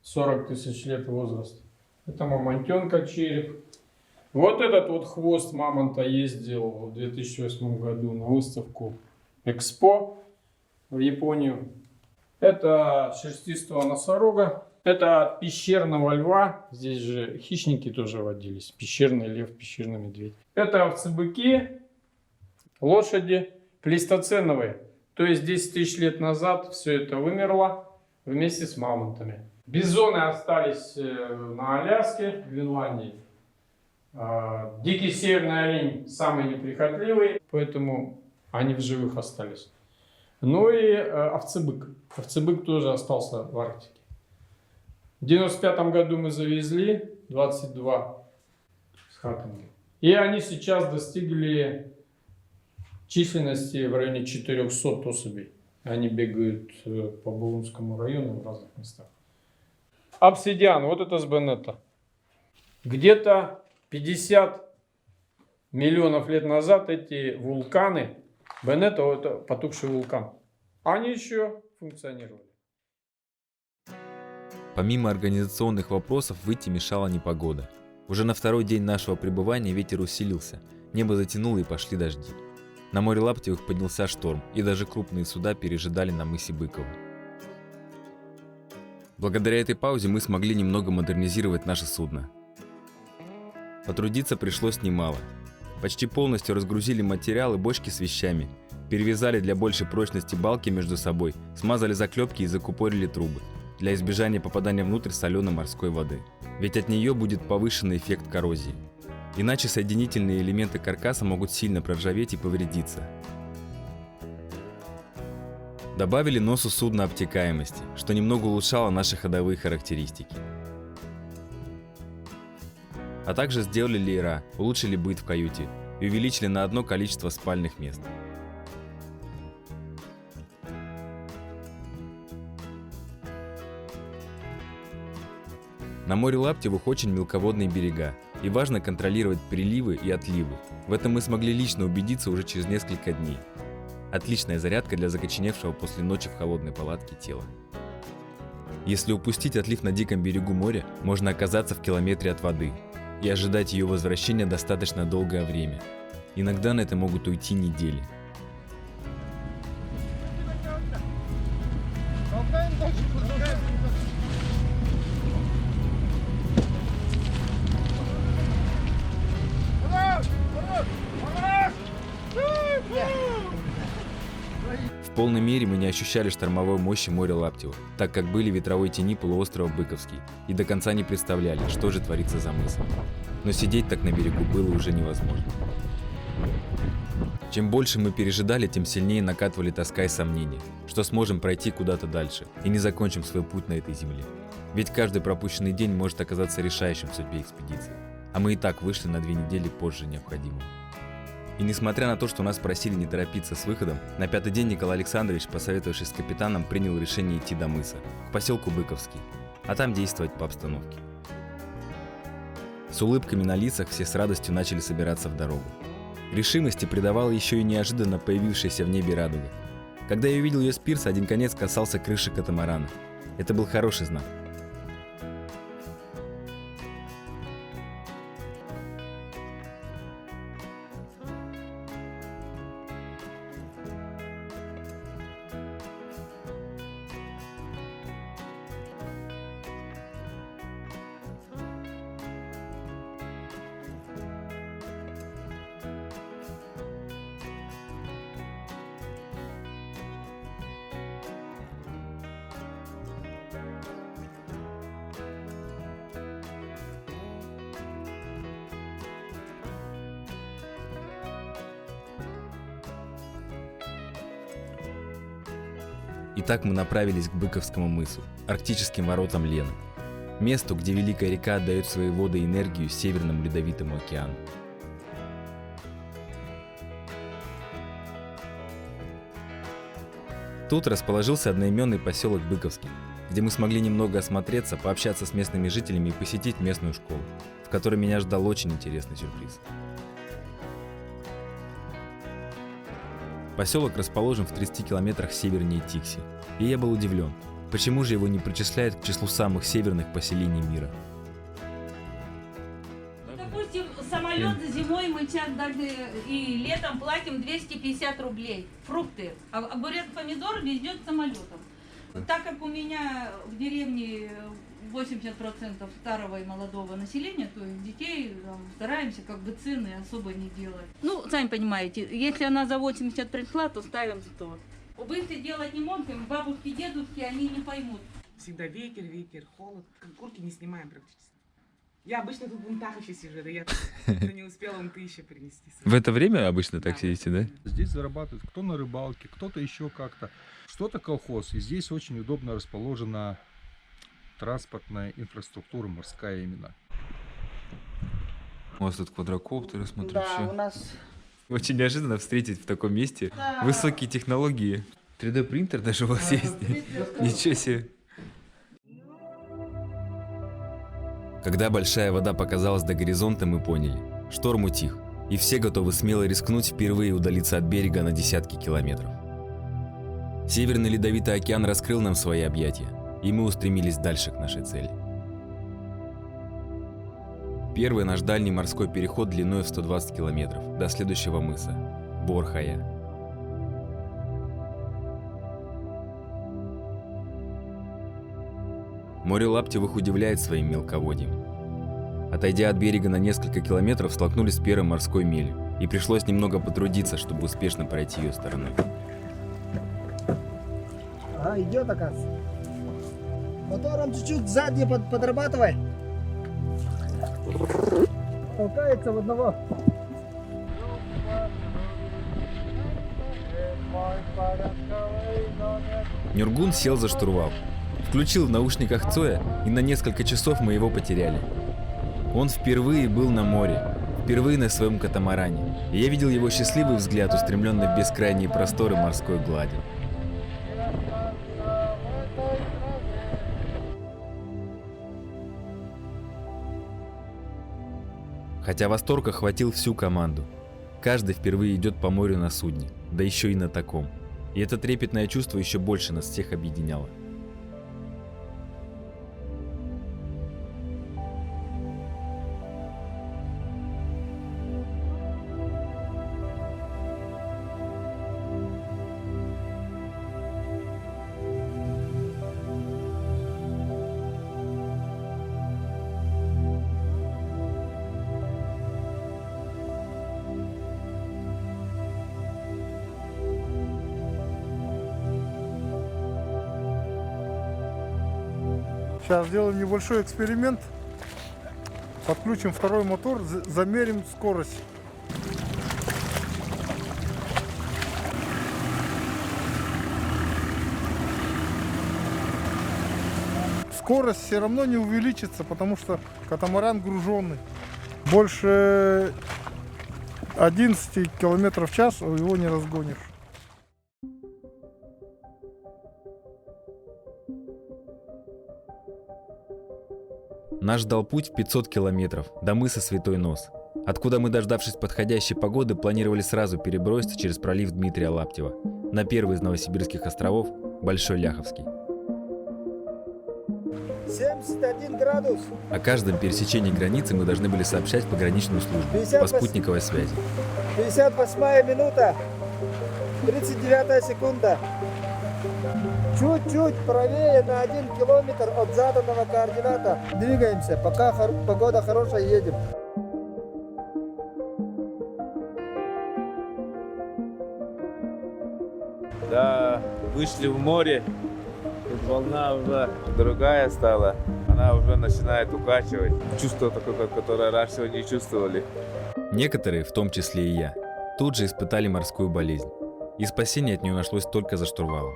40 тысяч лет возраст. Это мамонтенка череп. Вот этот вот хвост мамонта ездил в 2008 году на выставку Экспо в Японию. Это шерстистого носорога. Это от пещерного льва. Здесь же хищники тоже водились. Пещерный лев, пещерный медведь. Это овцы-быки, лошади плейстоценовые. То есть 10 тысяч лет назад все это вымерло вместе с мамонтами. Бизоны остались на Аляске, в Гренландии. Дикий северный олень самый неприхотливый, поэтому они в живых остались. Ну и овцебык. Овцебык тоже остался в Арктике. В 1995 году мы завезли 22 с Хаттинги. И они сейчас достигли численности в районе 400 особей. Они бегают по Бурунскому району в разных местах. Обсидиан, вот это с Бенетта. Где-то 50 миллионов лет назад эти вулканы, Бенетта это потухший вулкан, они еще функционировали. Помимо организационных вопросов выйти мешала непогода. Уже на второй день нашего пребывания ветер усилился, небо затянуло и пошли дожди. На море Лаптевых поднялся шторм, и даже крупные суда пережидали на мысе Быково. Благодаря этой паузе мы смогли немного модернизировать наше судно. Потрудиться пришлось немало. Почти полностью разгрузили материал и бочки с вещами, перевязали для большей прочности балки между собой, смазали заклепки и закупорили трубы, для избежания попадания внутрь соленой морской воды. Ведь от нее будет повышенный эффект коррозии. Иначе соединительные элементы каркаса могут сильно проржаветь и повредиться. Добавили носу судна обтекаемости, что немного улучшало наши ходовые характеристики. А также сделали леера, улучшили быт в каюте и увеличили на одно количество спальных мест. На море Лаптевых очень мелководные берега, и важно контролировать приливы и отливы. В этом мы смогли лично убедиться уже через несколько дней. Отличная зарядка для закоченевшего после ночи в холодной палатке тела. Если упустить отлив на диком берегу моря, можно оказаться в километре от воды и ожидать ее возвращения достаточно долгое время. Иногда на это могут уйти недели. Болтаем дальше. полной мере мы не ощущали штормовой мощи моря Лаптева, так как были в ветровой тени полуострова Быковский и до конца не представляли, что же творится за мысом. Но сидеть так на берегу было уже невозможно. Чем больше мы пережидали, тем сильнее накатывали тоска и сомнения, что сможем пройти куда-то дальше и не закончим свой путь на этой земле. Ведь каждый пропущенный день может оказаться решающим в судьбе экспедиции, а мы и так вышли на 2 недели позже необходимого. И несмотря на то, что нас просили не торопиться с выходом, на 5-й день Николай Александрович, посоветовавшись с капитаном, принял решение идти до мыса, к поселку Быковский, а там действовать по обстановке. С улыбками на лицах все с радостью начали собираться в дорогу. Решимости придавала еще и неожиданно появившаяся в небе радуга. Когда я увидел ее с пирса, один конец касался крыши катамарана. Это был хороший знак. Итак, мы направились к Быковскому мысу, арктическим воротам Лены, месту, где Великая река отдает свои воды и энергию Северному Ледовитому океану. Тут расположился одноименный поселок Быковский, где мы смогли немного осмотреться, пообщаться с местными жителями и посетить местную школу, в которой меня ждал очень интересный сюрприз. Поселок расположен в 30 километрах севернее Тикси, и я был удивлен, почему же его не причисляют к числу самых северных поселений мира. Допустим, самолет зимой мы сейчас даже и летом платим 250 рублей. Фрукты. А огурец, помидор везет самолетом. Так как у меня в деревне 80% старого и молодого населения, то есть детей там, стараемся как бы цены особо не делать. Ну, сами понимаете, если она за 80 пришла, то ставим 100. Быстро делать не можем, бабушки, дедушки, они не поймут. Всегда ветер, холод, куртки не снимаем практически. Я обычно тут в унтах еще сижу, да я не успела унты еще принести. В это время обычно так сидите, да? Здесь зарабатывают кто на рыбалке, кто-то еще как-то. Что-то колхоз, и здесь очень удобно расположена транспортная инфраструктура морская именно. У вас тут квадрокоптеры, смотрю, Да, все. у нас... Очень неожиданно встретить в таком месте Да. высокие технологии. 3D принтер даже у вас есть. Ничего себе. Когда большая вода показалась до горизонта, мы поняли, шторм утих, и все готовы смело рискнуть впервые удалиться от берега на десятки километров. Северный Ледовитый океан раскрыл нам свои объятия, и мы устремились дальше к нашей цели. Первый наш дальний морской переход длиной в 120 километров до следующего мыса – Борхая. Море Лаптевых удивляет своим мелководьем. Отойдя от берега на несколько километров, столкнулись с первой морской мелью, и пришлось немного потрудиться, чтобы успешно пройти ее стороной. Ага, идет, оказывается. Мотором чуть-чуть сзади подрабатывай. Толкается в одного. Нюргун сел за штурвал, включил в наушниках Цоя, и на несколько часов мы его потеряли. Он впервые был на море, впервые на своем катамаране, и я видел его счастливый взгляд, устремленный в бескрайние просторы морской глади. Хотя восторг охватил всю команду. Каждый впервые идет по морю на судне, да еще и на таком. И это трепетное чувство еще больше нас всех объединяло. Сейчас сделаем небольшой эксперимент. Подключим второй мотор, замерим скорость. Скорость все равно не увеличится, потому что катамаран груженный. Больше 11 км в час его не разгонишь. Нас ждал путь в 500 километров до мыса Святой Нос, откуда мы, дождавшись подходящей погоды, планировали сразу переброситься через пролив Дмитрия Лаптева на первый из новосибирских островов – Большой Ляховский. 71 градус. О каждом пересечении границы мы должны были сообщать в пограничную службу по спутниковой связи. 58-я минута, 39-я секунда. Чуть-чуть правее на 1 километр от заданного координата. Двигаемся, пока погода хорошая, едем. Да, вышли в море, тут волна уже другая стала, она уже начинает укачивать. Чувство такое, которое раньше не чувствовали. Некоторые, в том числе и я, тут же испытали морскую болезнь, и спасение от нее нашлось только за штурвалом.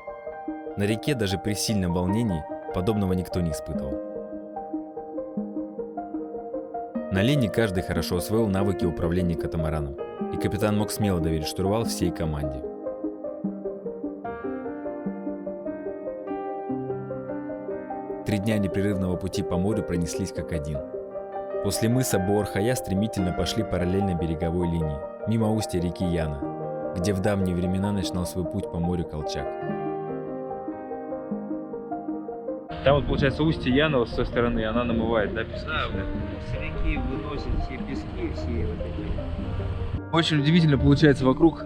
На реке даже при сильном волнении подобного никто не испытывал. На линии каждый хорошо освоил навыки управления катамараном, и капитан мог смело доверить штурвал всей команде. Три дня непрерывного пути по морю пронеслись как один. После мыса Боор-Хая стремительно пошли параллельно береговой линии, мимо устья реки Яна, где в давние времена начинал свой путь по морю Колчак. Там вот получается устье Яна вот с той стороны, она намывает, да, пески? Да, с реки выносят все пески, все вот эти. Очень удивительно получается вокруг.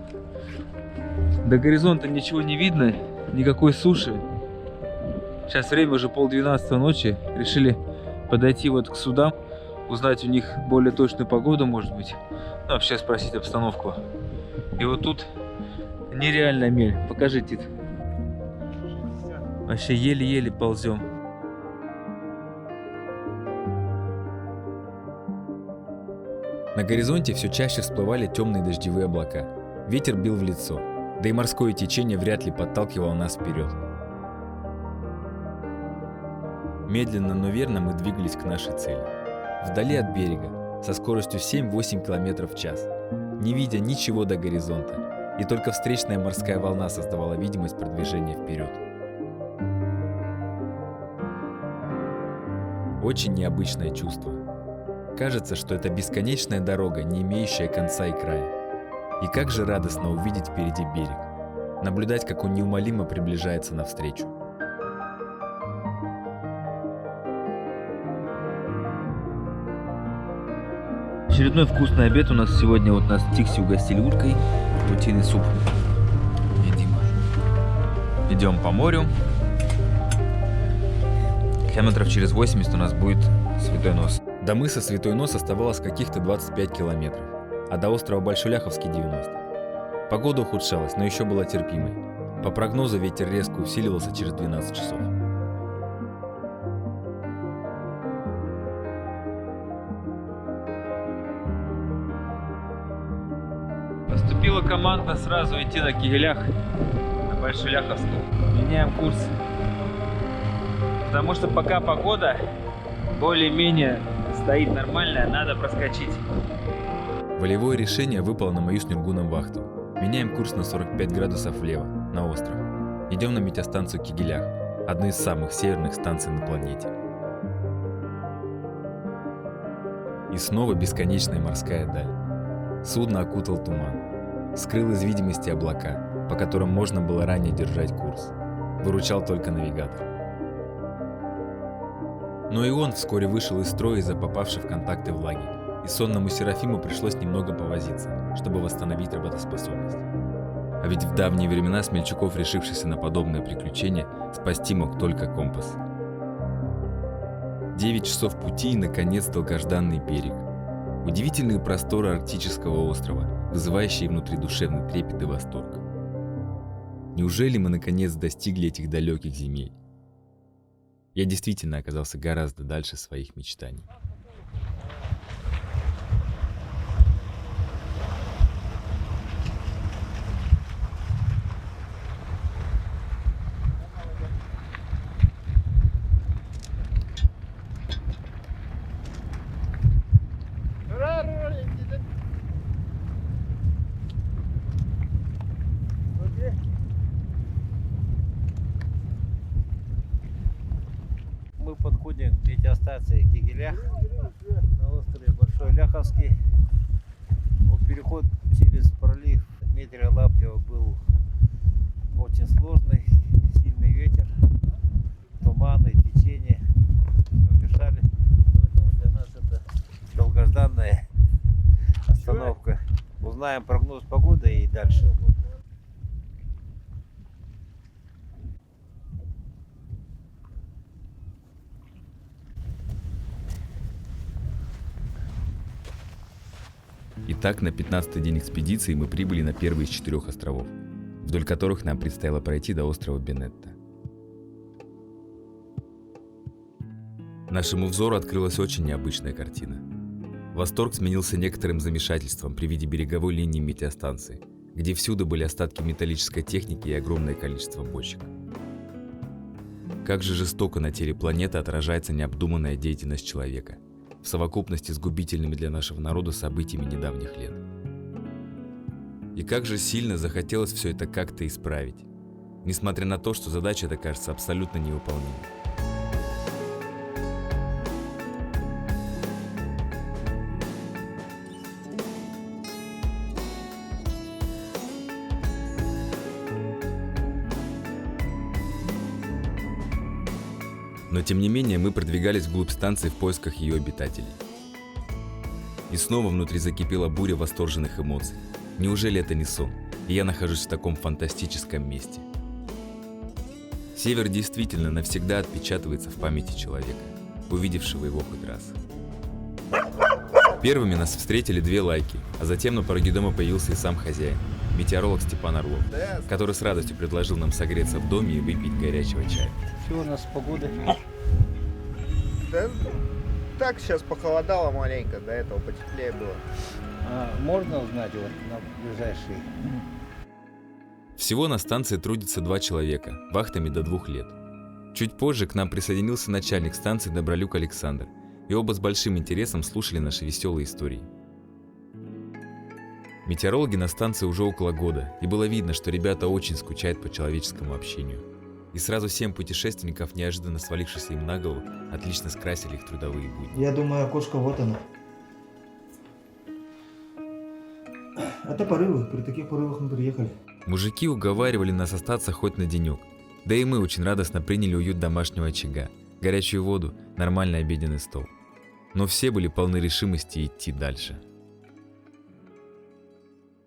До горизонта ничего не видно, никакой суши. Сейчас время уже 11:30 ночи. Решили подойти вот к судам, узнать у них более точную погоду, может быть. Ну, вообще спросить обстановку. И вот тут нереальная мель. Покажи, Тит. Вообще еле-еле ползем. На горизонте все чаще всплывали темные дождевые облака. Ветер бил в лицо, да и морское течение вряд ли подталкивало нас вперед. Медленно, но верно мы двигались к нашей цели. Вдали от берега, со скоростью 7-8 км в час, не видя ничего до горизонта, и только встречная морская волна создавала видимость продвижения вперед. Очень необычное чувство. Кажется, что это бесконечная дорога, не имеющая конца и края. И как же радостно увидеть впереди берег, наблюдать, как он неумолимо приближается навстречу. Очередной вкусный обед у нас сегодня. Вот нас Тикси угостили уткой, утиный суп. Едим. Идем по морю. Километров через 80 у нас будет Святой Нос. До мыса Святой Нос оставалось каких-то 25 километров, а до острова Большой Ляховский 90. Погода ухудшалась, но еще была терпимой. По прогнозу ветер резко усиливался через 12 часов. Поступила команда сразу идти на Кигелях, на Большой Ляховский. Меняем курс. Потому что пока погода более-менее стоит нормальная, надо проскочить. Волевое решение выпало на мою с Нюргуном вахту. Меняем курс на 45 градусов влево, на остров. Идем на метеостанцию Кигелях, одну из самых северных станций на планете. И снова бесконечная морская даль. Судно окутал туман. Скрыл из видимости облака, по которым можно было ранее держать курс. Выручал только навигатор. Но и он вскоре вышел из строя из-за попавшей в контакты влаги, и сонному Серафиму пришлось немного повозиться, чтобы восстановить работоспособность. А ведь в давние времена смельчаков, решившихся на подобное приключение, спасти мог только компас. 9 часов пути и, наконец, долгожданный берег. Удивительные просторы арктического острова, вызывающие внутри душевный трепет и восторг. Неужели мы наконец достигли этих далеких земель? Я действительно оказался гораздо дальше своих мечтаний. Мы подходим к метеостанции Кигеля на острове Большой Ляховский. Переход через пролив Дмитрия Лаптева был очень сложный, сильный ветер, туманы, течение, все мешали. Поэтому для нас это долгожданная остановка. Узнаем прогноз погоды и дальше. Итак, на 15-й день экспедиции мы прибыли на первый из 4 островов, вдоль которых нам предстояло пройти до острова Бенетта. Нашему взору открылась очень необычная картина. Восторг сменился некоторым замешательством при виде береговой линии метеостанции, где всюду были остатки металлической техники и огромное количество бочек. Как же жестоко на теле планеты отражается необдуманная деятельность человека, в совокупности с губительными для нашего народа событиями недавних лет. И как же сильно захотелось все это как-то исправить, несмотря на то, что задача эта кажется абсолютно невыполнимой. Но тем не менее мы продвигались вглубь станции в поисках ее обитателей. И снова внутри закипела буря восторженных эмоций. Неужели это не сон, и я нахожусь в таком фантастическом месте? Север действительно навсегда отпечатывается в памяти человека, увидевшего его хоть раз. Первыми нас встретили 2 лайки, а затем на пороге дома появился и сам хозяин, метеоролог Степан Орлов, который с радостью предложил нам согреться в доме и выпить горячего чая. Что у нас с погодой? Да, так сейчас похолодало маленько, до этого потеплее было. Можно узнать вот на ближайшие? Всего на станции трудится 2 человека, вахтами до 2 лет. Чуть позже к нам присоединился начальник станции Добролюк Александр, и оба с большим интересом слушали наши веселые истории. Метеорологи на станции уже около года, и было видно, что ребята очень скучают по человеческому общению. И сразу 7 путешественников, неожиданно свалившихся им на голову, отлично скрасили их трудовые будни. Я думаю, окошко вот оно. Это порывы, при таких порывах мы приехали. Мужики уговаривали нас остаться хоть на денек. Да и мы очень радостно приняли уют домашнего очага, горячую воду, нормальный обеденный стол. Но все были полны решимости идти дальше.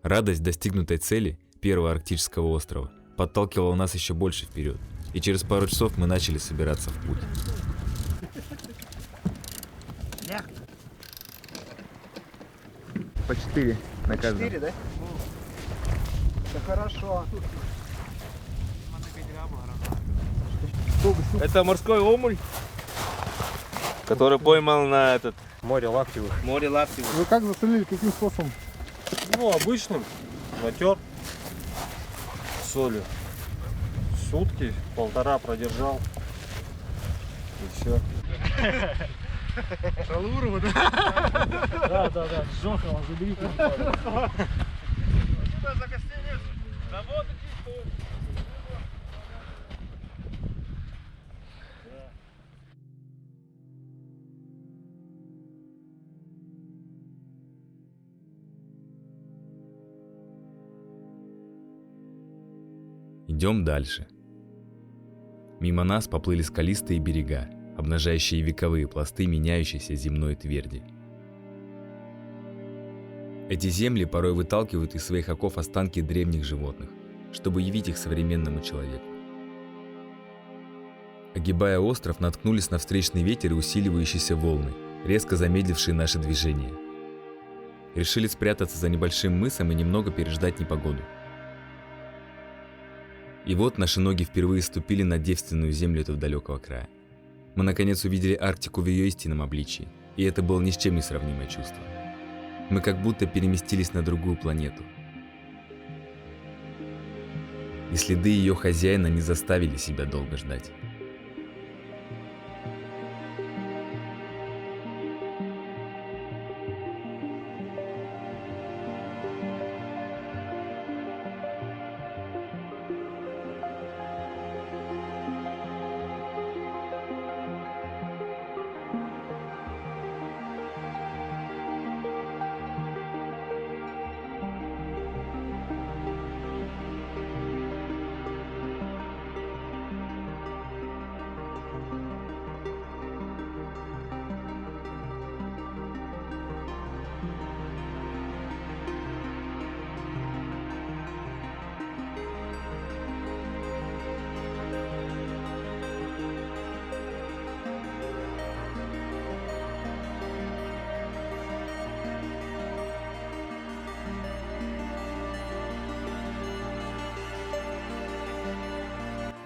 Радость достигнутой цели, первого арктического острова, подталкивала нас еще больше вперед, и через пару часов мы начали собираться в путь. По 4 на каждом. 4, да? Это хорошо. Это морской омуль, который поймал на этот Море Лаптевых. море Лаптевых. Вы как засолили, каким способом? Ну, обычным. Натер солью. Сутки, 1,5 продержал. И все. Шалурова, да? Да. Жохова, забери. Сюда за гостиницу. Работать и Идем дальше. Мимо нас поплыли скалистые берега, обнажающие вековые пласты меняющейся земной тверди. Эти земли порой выталкивают из своих оков останки древних животных, чтобы явить их современному человеку. Огибая остров, наткнулись на встречный ветер и усиливающиеся волны, резко замедлившие наше движение. Решили спрятаться за небольшим мысом и немного переждать непогоду. И вот наши ноги впервые ступили на девственную землю этого далекого края. Мы наконец увидели Арктику в ее истинном обличии, и это было ни с чем не сравнимое чувство. Мы как будто переместились на другую планету. И следы ее хозяина не заставили себя долго ждать.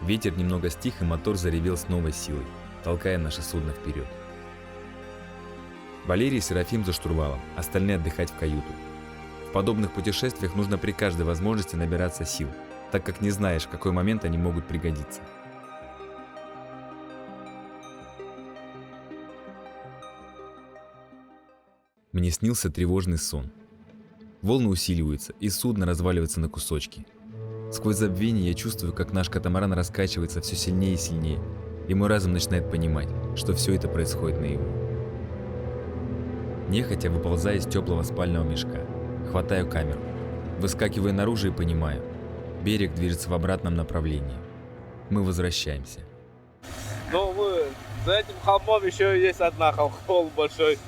Ветер немного стих, и мотор заревел с новой силой, толкая наше судно вперед. Валерий и Серафим за штурвалом, остальные отдыхать в каюту. В подобных путешествиях нужно при каждой возможности набираться сил, так как не знаешь, в какой момент они могут пригодиться. Мне снился тревожный сон. Волны усиливаются, и судно разваливается на кусочки. Сквозь забвение я чувствую, как наш катамаран раскачивается все сильнее и сильнее, и мой разум начинает понимать, что все это происходит наяву. Нехотя выползаю из теплого спального мешка, хватаю камеру, выскакиваю наружу и понимаю, берег движется в обратном направлении. Мы возвращаемся. Ну, мы за этим холмом еще есть одна холм большой,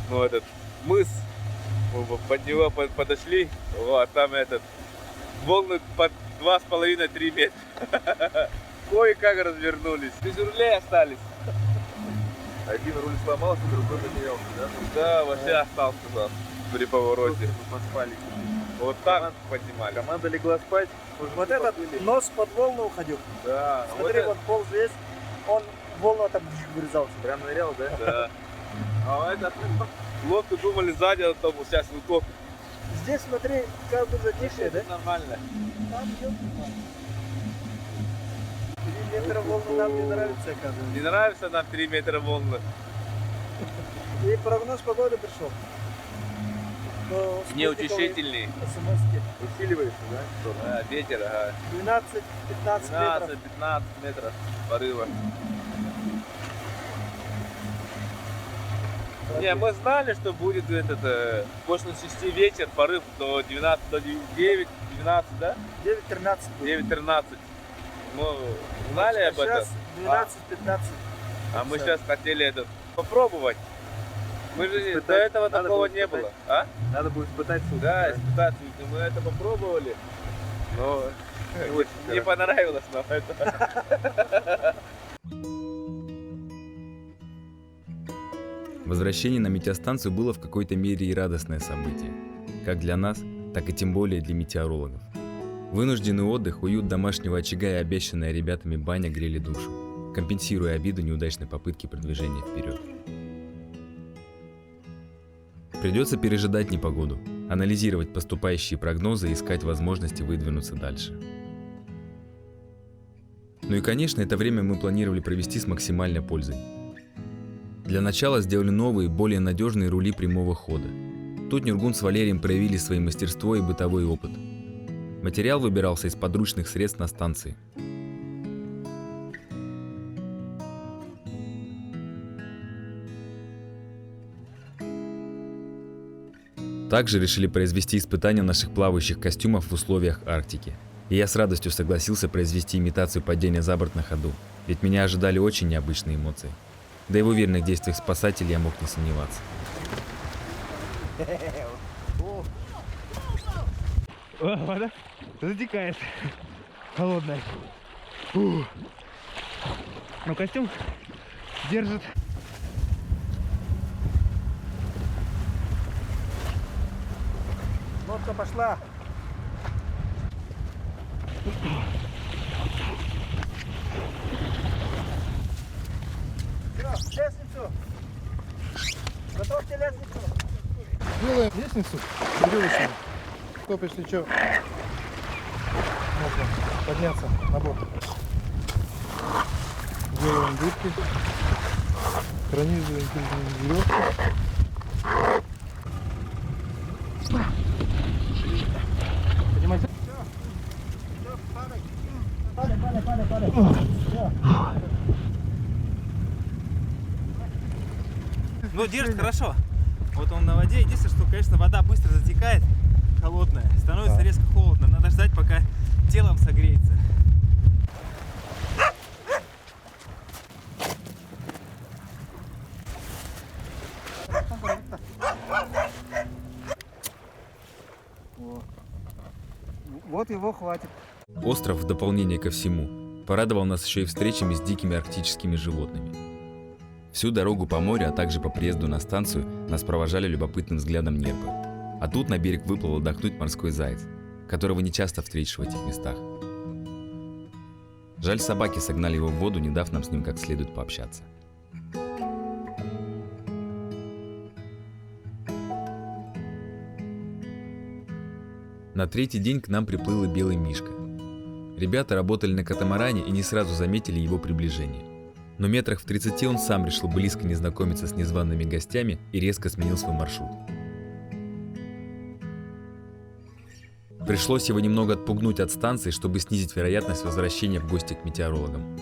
ну, этот мыс, мы под него подошли, вот, там этот, волны под 2,5-3 метра. Кое-как развернулись. Без рулей остались. Один руль сломался, другой потерялся, да? Да, вообще остался, да, при повороте. Поспали. Вот так поднимали. Команда легла спать. Вот этот нос под волну уходил. Да. Смотри, вот пол здесь, он волна так вырезался. Прям нырял, да? Да. А этот лодку думали сзади, а то сейчас утопит. Здесь, смотри, как бы затишье, да? Нормально. Там идет нормально. 3 метра волны нам не нравится, оказывается. Не нравится нам 3 метра волны. И прогноз погоды пришел. Неутешительный. Усиливается, да? Да, ветер, ага. 12-15 метров. 12-15 метров порыва. Не, мы знали, что будет этот после 6 ветер, порыв до 12, до 9, 12, да? 9-13. 9-13. Мы знали об этом. Сейчас 12-15. А мы сейчас хотели это попробовать. Мы же испытать. До этого такого не было. А? Надо будет испытать суд. Да, испытать суд. Мы это попробовали. Но не понравилось нам это. Возвращение на метеостанцию было в какой-то мере и радостное событие. Как для нас, так и тем более для метеорологов. Вынужденный отдых, уют домашнего очага и обещанная ребятами баня грели душу, компенсируя обиду неудачной попытки продвижения вперед. Придется пережидать непогоду, анализировать поступающие прогнозы и искать возможности выдвинуться дальше. Ну и, конечно, это время мы планировали провести с максимальной пользой. Для начала сделали новые, более надежные рули прямого хода. Тут Нюргун с Валерием проявили свои мастерство и бытовой опыт. Материал выбирался из подручных средств на станции. Также решили произвести испытания наших плавающих костюмов в условиях Арктики. И я с радостью согласился произвести имитацию падения за борт на ходу, ведь меня ожидали очень необычные эмоции. Да и в уверенных действиях спасателей я мог не сомневаться. Вода затекает. Холодная. Но костюм держит. Лодка пошла. Лестницу. Готовьте лестницу. Делаем лестницу веревочную, чтобы, если что, можно подняться на борт. Делаем дырки, пронизываем веревку. Поднимайте. Падай. Ну, держит хорошо. Вот он на воде. Единственное, что, конечно, вода быстро затекает, холодная. Становится резко холодно. Надо ждать, пока телом согреется. Вот его хватит. Остров, в дополнение ко всему, порадовал нас еще и встречами с дикими арктическими животными. Всю дорогу по морю, а также по приезду на станцию нас провожали любопытным взглядом нерпы. А тут на берег выплыл отдохнуть морской заяц, которого не часто встретишь в этих местах. Жаль, собаки согнали его в воду, не дав нам с ним как следует пообщаться. На третий день к нам приплыл и белый мишка. Ребята работали на катамаране и не сразу заметили его приближение. Но метрах в 30 он сам решил близко не знакомиться с незваными гостями и резко сменил свой маршрут. Пришлось его немного отпугнуть от станции, чтобы снизить вероятность возвращения в гости к метеорологам.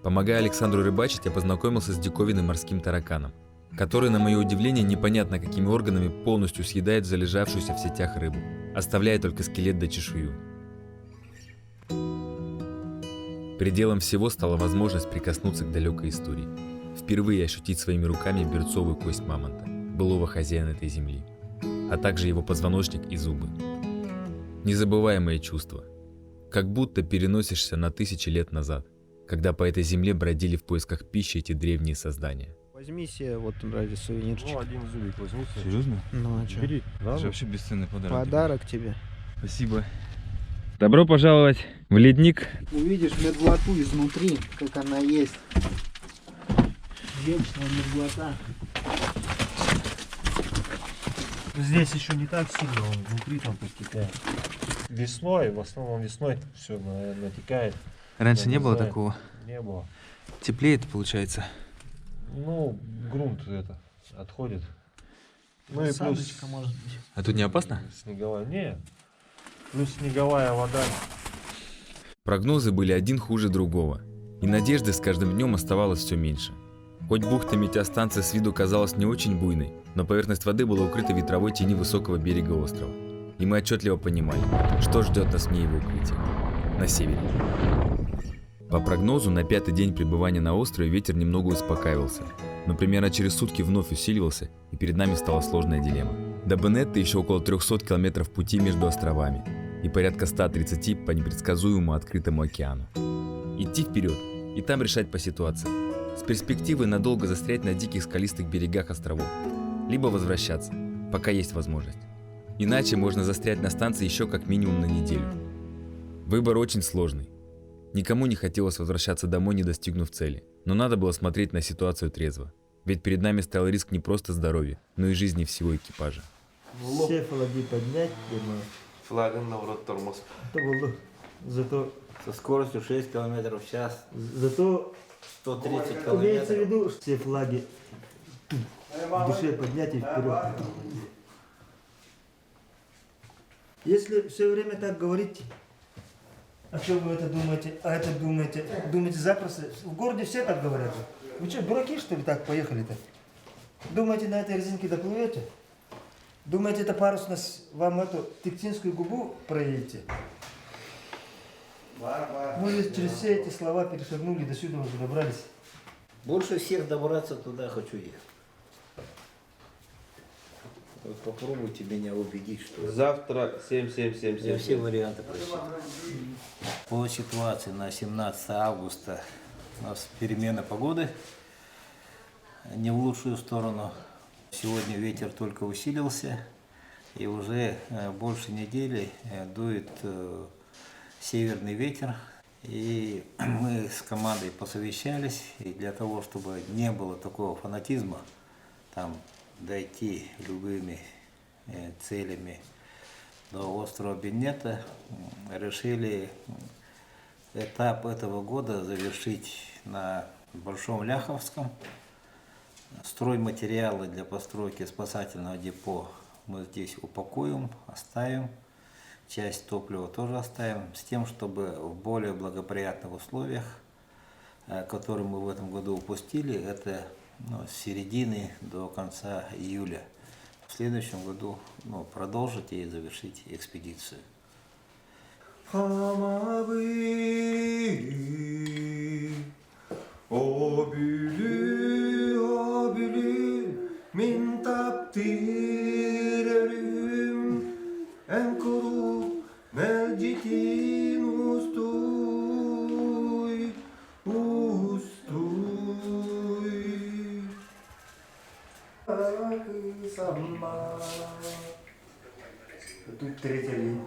Помогая Александру рыбачить, я познакомился с диковинным морским тараканом, который, на мое удивление, непонятно какими органами полностью съедает залежавшуюся в сетях рыбу, оставляя только скелет да чешую. Пределом всего стала возможность прикоснуться к далекой истории, впервые ощутить своими руками берцовую кость мамонта, былого хозяина этой земли, а также его позвоночник и зубы. Незабываемое чувство, как будто переносишься на тысячи лет назад, когда по этой земле бродили в поисках пищи эти древние создания. Возьми себе вот ради сувенирчик. Ну, один зубик возьми. Серьезно? Ну а что? Бери. Это же вообще бесценный подарок. Подарок тебе. Спасибо. Добро пожаловать в ледник. Увидишь мерзлоту изнутри, как она есть. Вечная мерзлота. Здесь еще не так сильно, он внутри там подтекает. Весной, в основном весной все натекает. Раньше не было такого? Не было. Теплее-то получается? Ну, грунт это отходит. Ну и плюс... может быть. А тут не опасно? Снеговая. Не. Плюс снеговая вода. Прогнозы были один хуже другого, и надежды с каждым днем оставалось все меньше. Хоть бухта метеостанции с виду казалась не очень буйной, но поверхность воды была укрыта ветровой тени высокого берега острова, и мы отчетливо понимали, что ждет нас вне его укрытия, на севере. По прогнозу, на 5-й день пребывания на острове ветер немного успокаивался, но примерно через сутки вновь усиливался, и перед нами стала сложная дилемма. До Бенетты еще около 300 километров пути между островами и порядка 130 по непредсказуемому открытому океану. Идти вперед и там решать по ситуации, с перспективой надолго застрять на диких скалистых берегах островов, либо возвращаться, пока есть возможность. Иначе можно застрять на станции еще как минимум на неделю. Выбор очень сложный. Никому не хотелось возвращаться домой, не достигнув цели, но надо было смотреть на ситуацию трезво, ведь перед нами стоял риск не просто здоровья, но и жизни всего экипажа. Все флаги поднять, Флагом на ворот тормоз. Зато Со скоростью 6 км в час. Зато 130 имеется в километров. виду все флаги в душе поднять и вперед. Если все время так говорить, а что вы это думаете, а это думаете запросто, в городе все так говорят. Вы что, дураки, что ли, так поехали-то? Думаете, на этой резинке доплывете? Думаете, это парусность вам эту Тектинскую губу проедете? Мы же через все эти слова перешагнули, до сюда уже добрались. Больше всех добраться туда хочу я. Вот попробуйте меня убедить, что... Завтра 7:77. Я все варианты просчитал. По ситуации на 17 августа у нас перемена погоды не в лучшую сторону. Сегодня ветер только усилился, и уже больше недели дует северный ветер. И мы с командой посовещались, и для того, чтобы не было такого фанатизма, там дойти любыми целями до острова Беннета, решили этап этого года завершить на Большом Ляховском. Стройматериалы для постройки спасательного депо мы здесь упакуем, оставим. Часть топлива тоже оставим, с тем, чтобы в более благоприятных условиях, которые мы в этом году упустили, это с середины до конца июля. В следующем году продолжить и завершить экспедицию. Тут третья линия.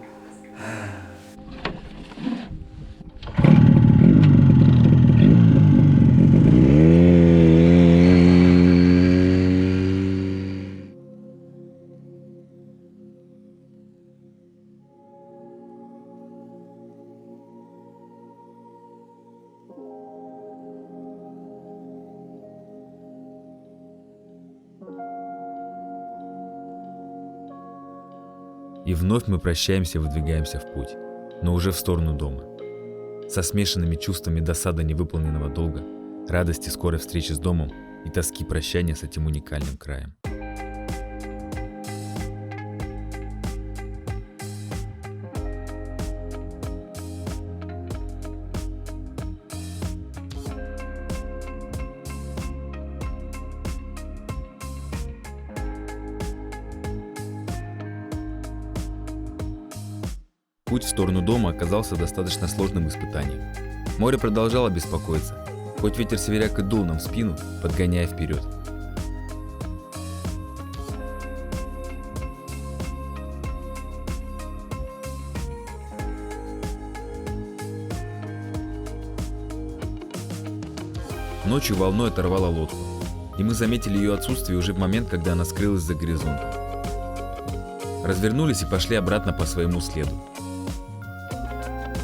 И вновь мы прощаемся и выдвигаемся в путь, но уже в сторону дома. Со смешанными чувствами досады невыполненного долга, радости скорой встречи с домом и тоски прощания с этим уникальным краем. Путь в сторону дома оказался достаточно сложным испытанием. Море продолжало беспокоиться, хоть ветер северяк и дул нам в спину, подгоняя вперед. Ночью волной оторвала лодку, и мы заметили ее отсутствие уже в момент, когда она скрылась за горизонтом. Развернулись и пошли обратно по своему следу.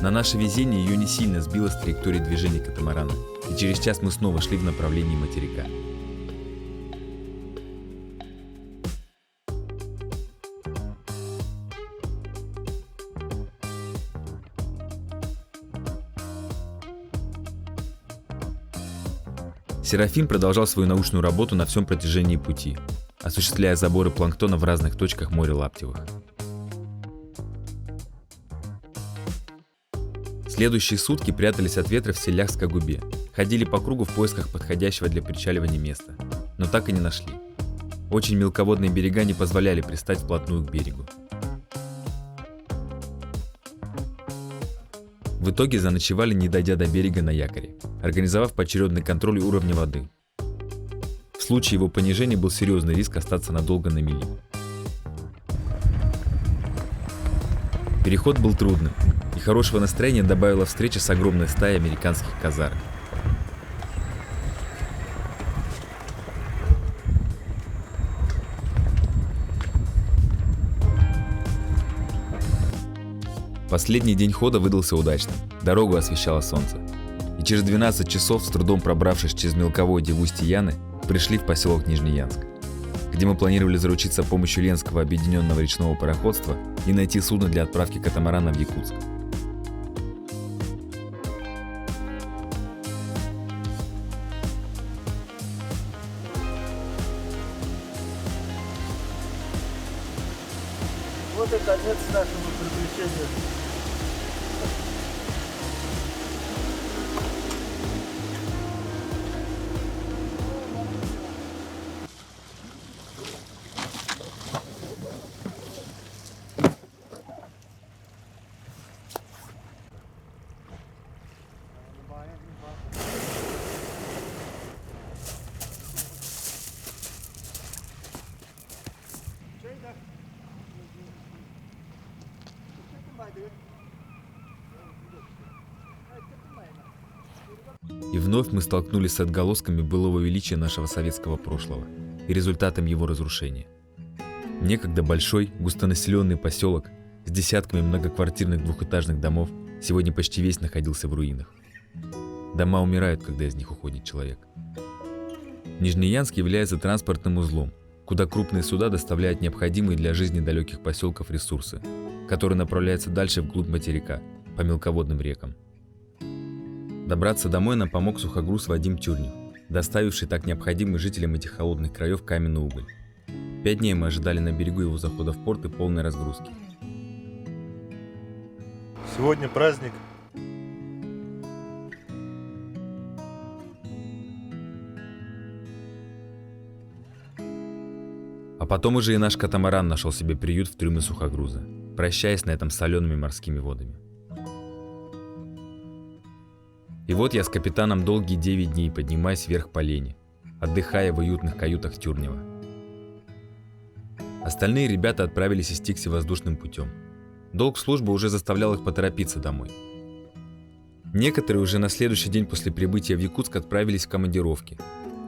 На наше везение ее не сильно сбило с траектории движения катамарана, и через час мы снова шли в направлении материка. Серафим продолжал свою научную работу на всем протяжении пути, осуществляя заборы планктона в разных точках моря Лаптевых. Следующие сутки прятались от ветра в Селяхской губе, ходили по кругу в поисках подходящего для причаливания места, но так и не нашли. Очень мелководные берега не позволяли пристать вплотную к берегу. В итоге заночевали, не дойдя до берега на якоре, организовав поочередный контроль уровня воды. В случае его понижения был серьезный риск остаться надолго на мели. Переход был трудным, и хорошего настроения добавила встреча с огромной стаей американских казарок. Последний день хода выдался удачным, дорогу освещало солнце. И через 12 часов, с трудом пробравшись через мелководье в устье Яны, пришли в поселок Нижнеянск, где мы планировали заручиться помощью Ленского объединенного речного пароходства и найти судно для отправки катамарана в Якутск. Вот и конец нашего приключения. И вновь мы столкнулись с отголосками былого величия нашего советского прошлого и результатом его разрушения. Некогда большой, густонаселенный поселок с десятками многоквартирных двухэтажных домов сегодня почти весь находился в руинах. Дома умирают, когда из них уходит человек. Нижнеянск является транспортным узлом, куда крупные суда доставляют необходимые для жизни далеких поселков ресурсы, которые направляются дальше вглубь материка, по мелководным рекам. Добраться домой нам помог сухогруз Вадим Тюрнев, доставивший так необходимый жителям этих холодных краев каменный уголь. 5 дней мы ожидали на берегу его захода в порт и полной разгрузки. Сегодня праздник. А потом уже и наш катамаран нашел себе приют в трюме сухогруза, прощаясь на этом с солеными морскими водами. И вот я с капитаном долгие 9 дней поднимаюсь вверх по Лени, отдыхая в уютных каютах Тюрнева. Остальные ребята отправились из Тикси воздушным путем. Долг службы уже заставлял их поторопиться домой. Некоторые уже на следующий день после прибытия в Якутск отправились в командировки,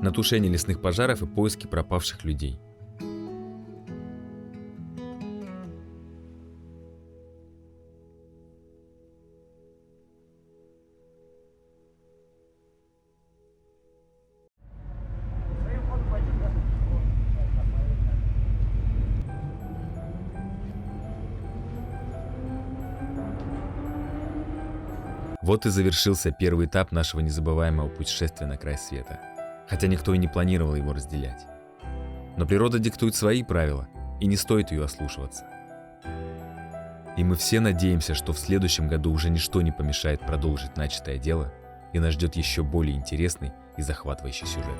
на тушение лесных пожаров и поиски пропавших людей. Вот и завершился первый этап нашего незабываемого путешествия на край света, хотя никто и не планировал его разделять. Но природа диктует свои правила, и не стоит ее ослушиваться. И мы все надеемся, что в следующем году уже ничто не помешает продолжить начатое дело, и нас ждет еще более интересный и захватывающий сюжет.